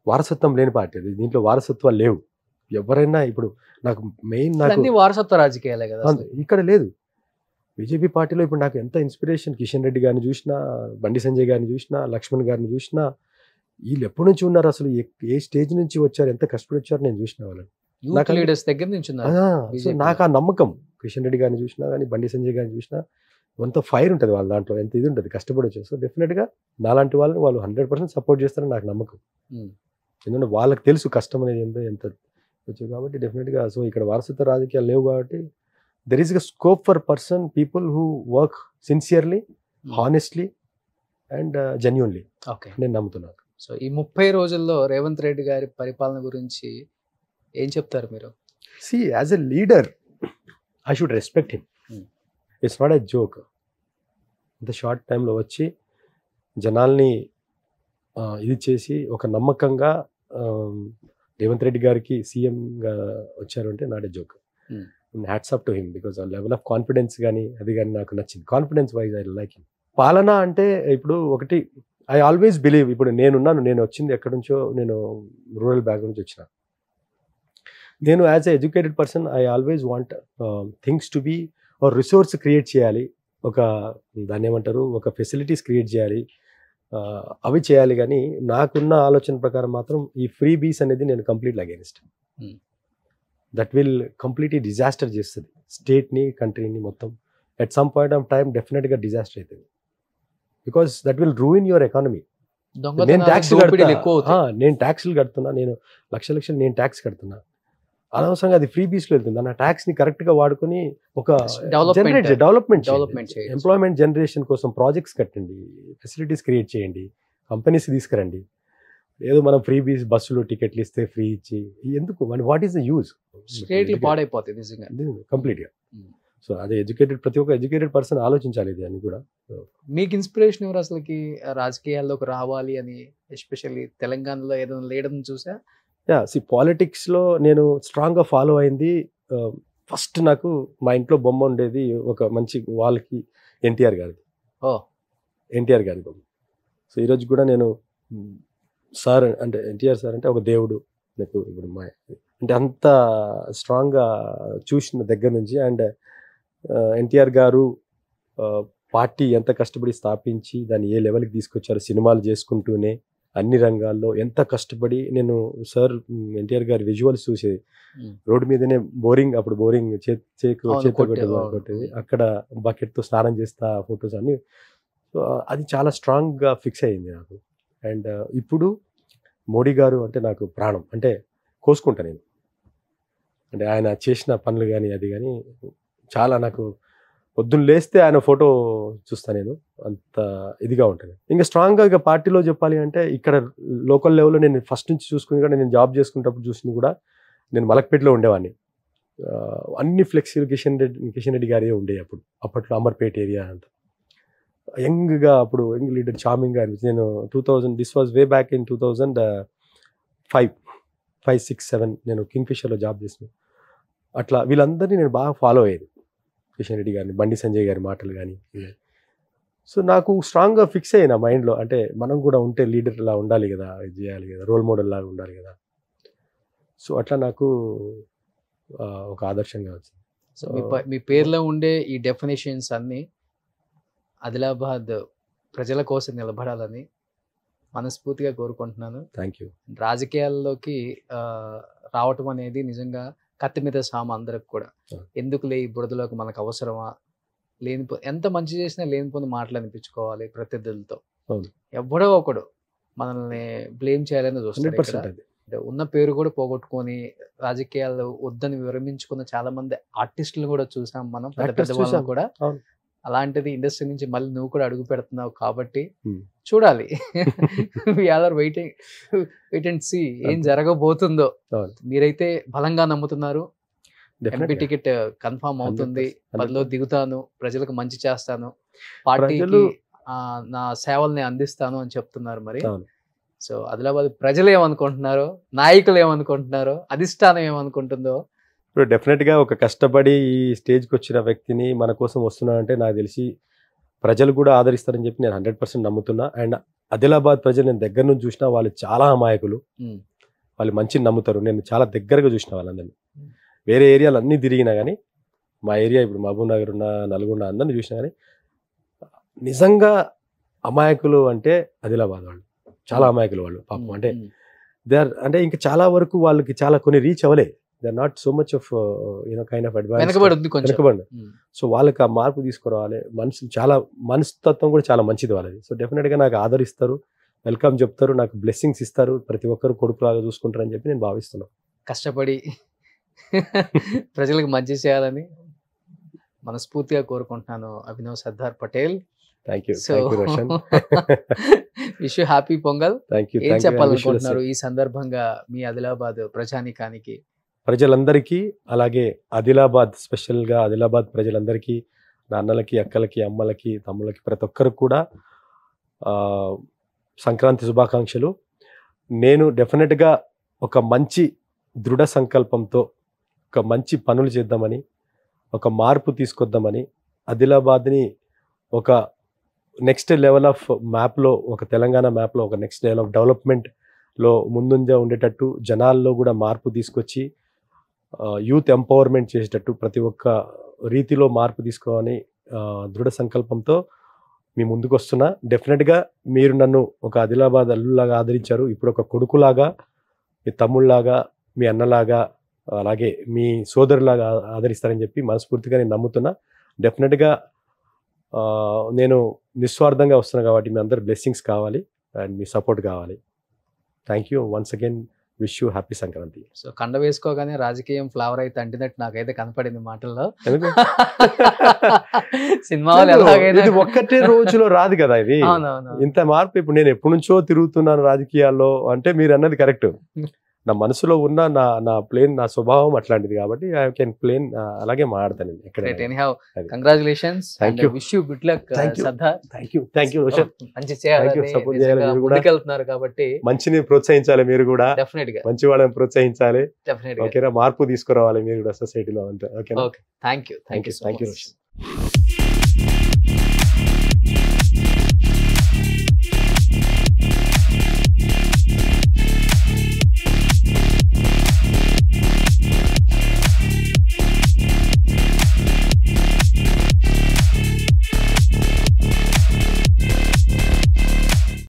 వారసత్వం లేని పార్టీ అది, దీంట్లో వారసత్వాలు లేవు. ఎవరైనా ఇప్పుడు నాకు మెయిన్ నాకు వారసత్వ రాజకీయాలే కదా ఇక్కడ లేదు. బీజేపీ పార్టీలో ఇప్పుడు నాకు ఎంత ఇన్స్పిరేషన్, కిషన్ రెడ్డి గారిని చూసినా, బండి సంజయ్ గారిని చూసినా, లక్ష్మణ్ గారిని చూసినా, వీళ్ళు ఎప్పటి నుంచి ఉన్నారు, అసలు ఏ స్టేజ్ నుంచి వచ్చారు, ఎంత కష్టపడి వచ్చారు నేను చూసిన వాళ్ళని. దగ్గర నుంచి నాకు ఆ నమ్మకం. కిషన్ రెడ్డి గారిని చూసినా కానీ, బండి సంజయ్ గారిని చూసినా ఎంత ఫైర్ ఉంటుంది వాళ్ళ దాంట్లో, ఎంత ఇది ఉంటుంది, కష్టపడి వచ్చారు. సో డెఫినెట్గా నాలాంటి వాళ్ళని వాళ్ళు 100% సపోర్ట్ చేస్తారని నాకు నమ్మకం. ఎందుకంటే వాళ్ళకి తెలుసు కష్టం అనేది ఏంటో, ఎంత వచ్చారు కాబట్టి డెఫినెట్గా. సో ఇక్కడ వారసత్వ రాజకీయాలు లేవు కాబట్టి there is a scope for people who work sincerely, honestly and genuinely. నేను నమ్ముతున్నాను. సో ఈ 30 రోజుల్లో రేవంత్ రెడ్డి గారి పరిపాలన గురించి ఏం చెప్తారు మీరు? See, as a leader, I should respect him. It's not a joke. ఇంత షార్ట్ టైంలో వచ్చి జనాల్ని ఇది చేసి ఒక నమ్మకంగా రేవంత్ రెడ్డి గారికి సీఎంగా వచ్చారు అంటే not a joke. Hats up to him because ఆ లెవెల్ ఆఫ్ కాన్ఫిడెన్స్ కానీ అది కానీ నాకు నచ్చింది. Confidence wise I like him. పాలన అంటే ఇప్పుడు ఒకటి ఐ ఆల్వేస్ బిలీవ్, ఇప్పుడు నేను వచ్చింది ఎక్కడి నుంచో, నేను రూరల్ బ్యాక్గ్రౌండ్ నుంచి వచ్చిన. నేను as a educated person I always want things to be ఒక రిసోర్స్ క్రియేట్ చేయాలి, ఒక దాన్ని ఏమంటారు, ఒక ఫెసిలిటీస్ క్రియేట్ చేయాలి, అవి చేయాలి. కానీ నాకున్న ఆలోచన ప్రకారం మాత్రం ఈ ఫ్రీ బీస్ అనేది నేను completely against. That will completely disaster చేస్తుంది స్టేట్ని, కంట్రీని మొత్తం. At some point of time డెఫినెట్గా డిజాస్టర్ అవుతుంది. Because that will ruin your economy. నేను ట్యాక్స్లు కడుతున్నా, నేను లక్షలు నేను ట్యాక్స్ కడుతున్నా. అనవసరంగా అది ఫ్రీ బీస్లో వెళ్తుంది. ఆ ట్యాక్స్ని కరెక్ట్గా వాడుకొని ఒక డెవలప్మెంట్ డెవలప్మెంట్ చేయొచ్చు. ఎంప్లాయ్మెంట్ జనరేషన్ కోసం ప్రాజెక్ట్స్ కట్టండి, ఫెసిలిటీస్ క్రియేట్ చేయండి, కంపెనీస్ తీసుకురండి. ఏదో మనం ఫ్రీ బస్సులు టికెట్లు ఇస్తే ఫ్రీ ఇచ్చి ఎందుకు, వాట్ ఈస్ ద యూజ్? స్టేట్లు పాడైపోతాయి నిజంగా. కంప్లీట్గా. సో అదే ప్రతి ఒక్క ఎడ్యుకేటెడ్ పర్సన్ ఆలోచించాలి ఇది అని కూడా. మీకు ఇన్స్పిరేషన్ ఎవరు అసలుకి రాజకీయాల్లోకి రావాలి అని, ఎస్పెషల్లీ తెలంగాణలో ఏదైనా లీడర్ని చూసా? పాలిటిక్స్లో నేను స్ట్రాంగ్గా ఫాలో అయింది. ఫస్ట్ నాకు మా ఇంట్లో బొమ్మ ఉండేది, ఒక మంచి వాళ్ళకి ఎన్టీఆర్ గారిది. ఎన్టీఆర్ గారి బొమ్మ. సో ఈరోజు కూడా నేను సార్ అంటే ఎన్టీఆర్ సార్ అంటే ఒక దేవుడు నాకు. ఇప్పుడు అంటే అంత స్ట్రాంగ్గా చూసిన దగ్గర నుంచి. అండ్ ఎన్టీఆర్ గారు పార్టీ ఎంత కష్టపడి స్థాపించి దాన్ని ఏ లెవెల్కి తీసుకొచ్చారు, సినిమాలు చేసుకుంటూనే అన్ని రంగాల్లో ఎంత కష్టపడి. నేను సార్ ఎన్టీఆర్ గారి విజువల్స్ చూసేది, రోడ్డు మీదనే అప్పుడు బోరింగ్ చేతితో కొట్టేది, అక్కడ బకెట్తో స్నానం చేస్తా ఫొటోస్ అన్ని. సో అది చాలా స్ట్రాంగ్గా ఫిక్స్ అయ్యింది నాకు. అండ్ ఇప్పుడు మోడీ గారు అంటే నాకు ప్రాణం, అంటే కోసుకుంటా నేను. అంటే ఆయన చేసిన పనులు కానీ అది కానీ చాలా నాకు పొద్దున్న లేస్తే ఆయన ఫోటో చూస్తా నేను, అంత ఇదిగా ఉంటుంది. ఇంకా స్ట్రాంగ్గా ఇక పార్టీలో చెప్పాలి అంటే ఇక్కడ లోకల్ లెవెల్లో నేను ఫస్ట్ నుంచి చూసుకుని కూడా, నేను జాబ్ చేసుకునేటప్పుడు చూసింది కూడా, నేను మలక్పేటలో ఉండేవాడిని. అన్ని ఫ్లెక్సీలు కిషన్ రెడ్డి గారే ఉండేవి అప్పట్లో అమర్పేట ఏరియా అంతా. యంగ్గా అప్పుడు యంగ్ లీడర్ చార్మింగ్గా అనిపించింది. నేను 2000 this was way back in 2005, 6, 7 నేను కింగ్ఫిషర్లో జాబ్ చేసిన. అట్లా వీళ్ళందరినీ నేను బాగా ఫాలో అయ్యేది, కిషన్ రెడ్డి గారిని, బండి సంజయ్ గారి మాటలు కానీ. సో నాకు స్ట్రాంగ్గా ఫిక్స్ అయిన మైండ్లో, అంటే మనం కూడా ఉంటే లీడర్ లా ఉండాలి కదా, ఇది చేయాలి కదా, రోల్ మోడల్ లాగా ఉండాలి కదా. సో అట్లా నాకు ఒక ఆదర్శంగా వచ్చింది. సో మీ పేర్లో ఉండే ఈ డెఫినేషన్స్ అన్నీ ఆదిలాబాద్ ప్రజల కోసం నిలబడాలని మనస్ఫూర్తిగా కోరుకుంటున్నాను. Thank you. రాజకీయాల్లోకి రావటం అనేది నిజంగా కత్తి మీద సామ అందరికి కూడా. ఎందుకులే ఈ బురదలోకి మనకు అవసరమా, ఎంత మంచి చేసినా లేనిపోని మాటలు అనిపించుకోవాలి ప్రత్యర్థులతో. ఎవడో ఒకడు మనల్ని బ్లేమ్ చేయాలని చూస్తారు. ఉన్న పేరు కూడా పోగొట్టుకొని రాజకీయాలు వద్దని విరమించుకున్న చాలా మంది ఆర్టిస్టులు కూడా చూసాం మనం, పెద్ద పెద్ద వాళ్ళని కూడా. అలాంటిది ఇండస్ట్రీ నుంచి మళ్ళీ నువ్వు కూడా అడుగు పెడుతున్నావు కాబట్టి చూడాలి. వెయిట్ అండ్ సీ ఏం జరగబోతుందో. మీరైతే బలంగా నమ్ముతున్నారు, ఎంపీ టికెట్ కన్ఫర్మ్ అవుతుంది, పదిలో దిగుతాను, ప్రజలకు మంచి చేస్తాను, పార్టీకి నా సేవల్ని అందిస్తాను అని చెప్తున్నారు. మరి సో ఆదిలాబాద్ ప్రజలు ఏమనుకుంటున్నారో, నాయకులు ఏమనుకుంటున్నారో, అధిష్టానం ఏమనుకుంటుందో. ఇప్పుడు డెఫినెట్గా ఒక కష్టపడి ఈ స్టేజ్కి వచ్చిన వ్యక్తిని మన కోసం వస్తున్నానంటే నాకు తెలిసి ప్రజలు కూడా ఆదరిస్తారని చెప్పి నేను 100% నమ్ముతున్నా. అండ్ ఆదిలాబాద్ ప్రజలు నేను దగ్గర నుంచి చూసినా వాళ్ళు చాలా అమాయకులు, వాళ్ళు మంచిని నమ్ముతారు. నేను చాలా దగ్గరగా చూసిన వాళ్ళందరినీ, వేరే ఏరియాలు అన్నీ తిరిగినా కానీ మా ఏరియా ఇప్పుడు మహబూబ్ నగర్ ఉన్న, నల్గొండ అందరినీ చూసినా కానీ నిజంగా అమాయకులు అంటే ఆదిలాబాద్ వాళ్ళు చాలా అమాయకులు వాళ్ళు పాపం. అంటే అంటే ఇంకా చాలా వరకు వాళ్ళకి చాలా కొన్ని రీచ్ అవ్వలే. They are not so much of kind of వెనకబడి. సో వాళ్ళకి ఆ మార్పు తీసుకురావాలి. చాలా మనస్తత్వం కూడా చాలా మంచిది వాళ్ళది. సో డెఫినెట్గా నాకు ఆదరిస్తారు, వెల్కమ్ చెప్తారు, నాకు బ్లెస్సింగ్స్ ఇస్తారు, ప్రతి ఒక్కరు కొడుకులాగా చూసుకుంటారని చెప్పి నేను భావిస్తున్నాను. కష్టపడి ప్రజలకు మంచి చేయాలని మనస్ఫూర్తిగా కోరుకుంటున్నాను. Abhinav Sardar Patel. Thank you. Wish you happy pongal. ఏం చెప్పాలనుకుంటున్నారు ఈ సందర్భంగా మీ ఆదిలాబాద్ ప్రజానికానికి? ప్రజలందరికీ, అలాగే ఆదిలాబాద్ స్పెషల్గా ఆదిలాబాద్ ప్రజలందరికీ, నా అన్నలకి, అక్కలకి, అమ్మలకి, తమ్ములకి, ప్రతి ఒక్కరికి కూడా సంక్రాంతి శుభాకాంక్షలు. నేను డెఫినెట్గా ఒక మంచి దృఢ సంకల్పంతో ఒక మంచి పనులు చేద్దామని, ఒక మార్పు తీసుకొద్దామని, ఆదిలాబాద్ని ఒక నెక్స్ట్ లెవెల్ ఆఫ్ మ్యాప్లో, ఒక తెలంగాణ మ్యాప్లో ఒక నెక్స్ట్ లెవెల్ ఆఫ్ డెవలప్మెంట్లో ముందుంజా ఉండేటట్టు, జనాల్లో కూడా మార్పు తీసుకొచ్చి యూత్ ఎంపవర్మెంట్ చేసేటట్టు ప్రతి ఒక్క రీతిలో మార్పు తీసుకోవాలని దృఢ సంకల్పంతో మీ ముందుకు వస్తున్నా. డెఫినెట్గా మీరు నన్ను ఒక ఆదిలాబాద్ అల్లులాగా ఆదరించారు, ఇప్పుడు ఒక కొడుకులాగా, మీ తమ్ముళ్ళలాగా, మీ అన్నలాగా, అలాగే మీ సోదరులాగా ఆదరిస్తారని చెప్పి మనస్ఫూర్తిగా నేను నమ్ముతున్నా. డెఫినెట్గా నేను నిస్వార్థంగా వస్తున్నా కాబట్టి మీ అందరు బ్లెస్సింగ్స్ కావాలి అండ్ మీ సపోర్ట్ కావాలి. Thank you once again wish you happy Sankranti. So కండ వేసుకోగానే రాజకీయం ఫ్లవర్ అయితే అంటినట్టు నాకైతే కనపడింది మాటల్లో. ఎందుకు? సినిమా వాళ్ళు ఎలాగైనా ఇది ఒక్కటే రోజులో రాదు కదా ఇది. అవునవును. ఇంత మార్పు ఇప్పుడు నేను ఎప్పటి నుంచో తిరుగుతున్నాను రాజకీయాల్లో అంటే మీరు అన్నది కరెక్ట్. నా మనసులో ఉన్న నా ప్లేన్ నా స్వభావం అట్లాంటిది కాబట్టి ఐ కెన్ ప్లేన్ అలాగే మాడతాను congratulations and wish you good luck Sardar. Thank you Roshan. మంచి చేయాలని సపోర్ట్ చేయాలి మీరు కూడా. ముందుకెళ్తున్నారు కాబట్టి మంచిని ప్రోత్సహించాలి మీరు కూడా. డెఫినెట్ గా మంచి వాళ్ళని ప్రోత్సహించాలి. డెఫినెట్ గా ఓకేనా మార్పు తీసుకురావాలి మీరు కూడా సొసైటీలో అంతే. Okay thank you Roshan.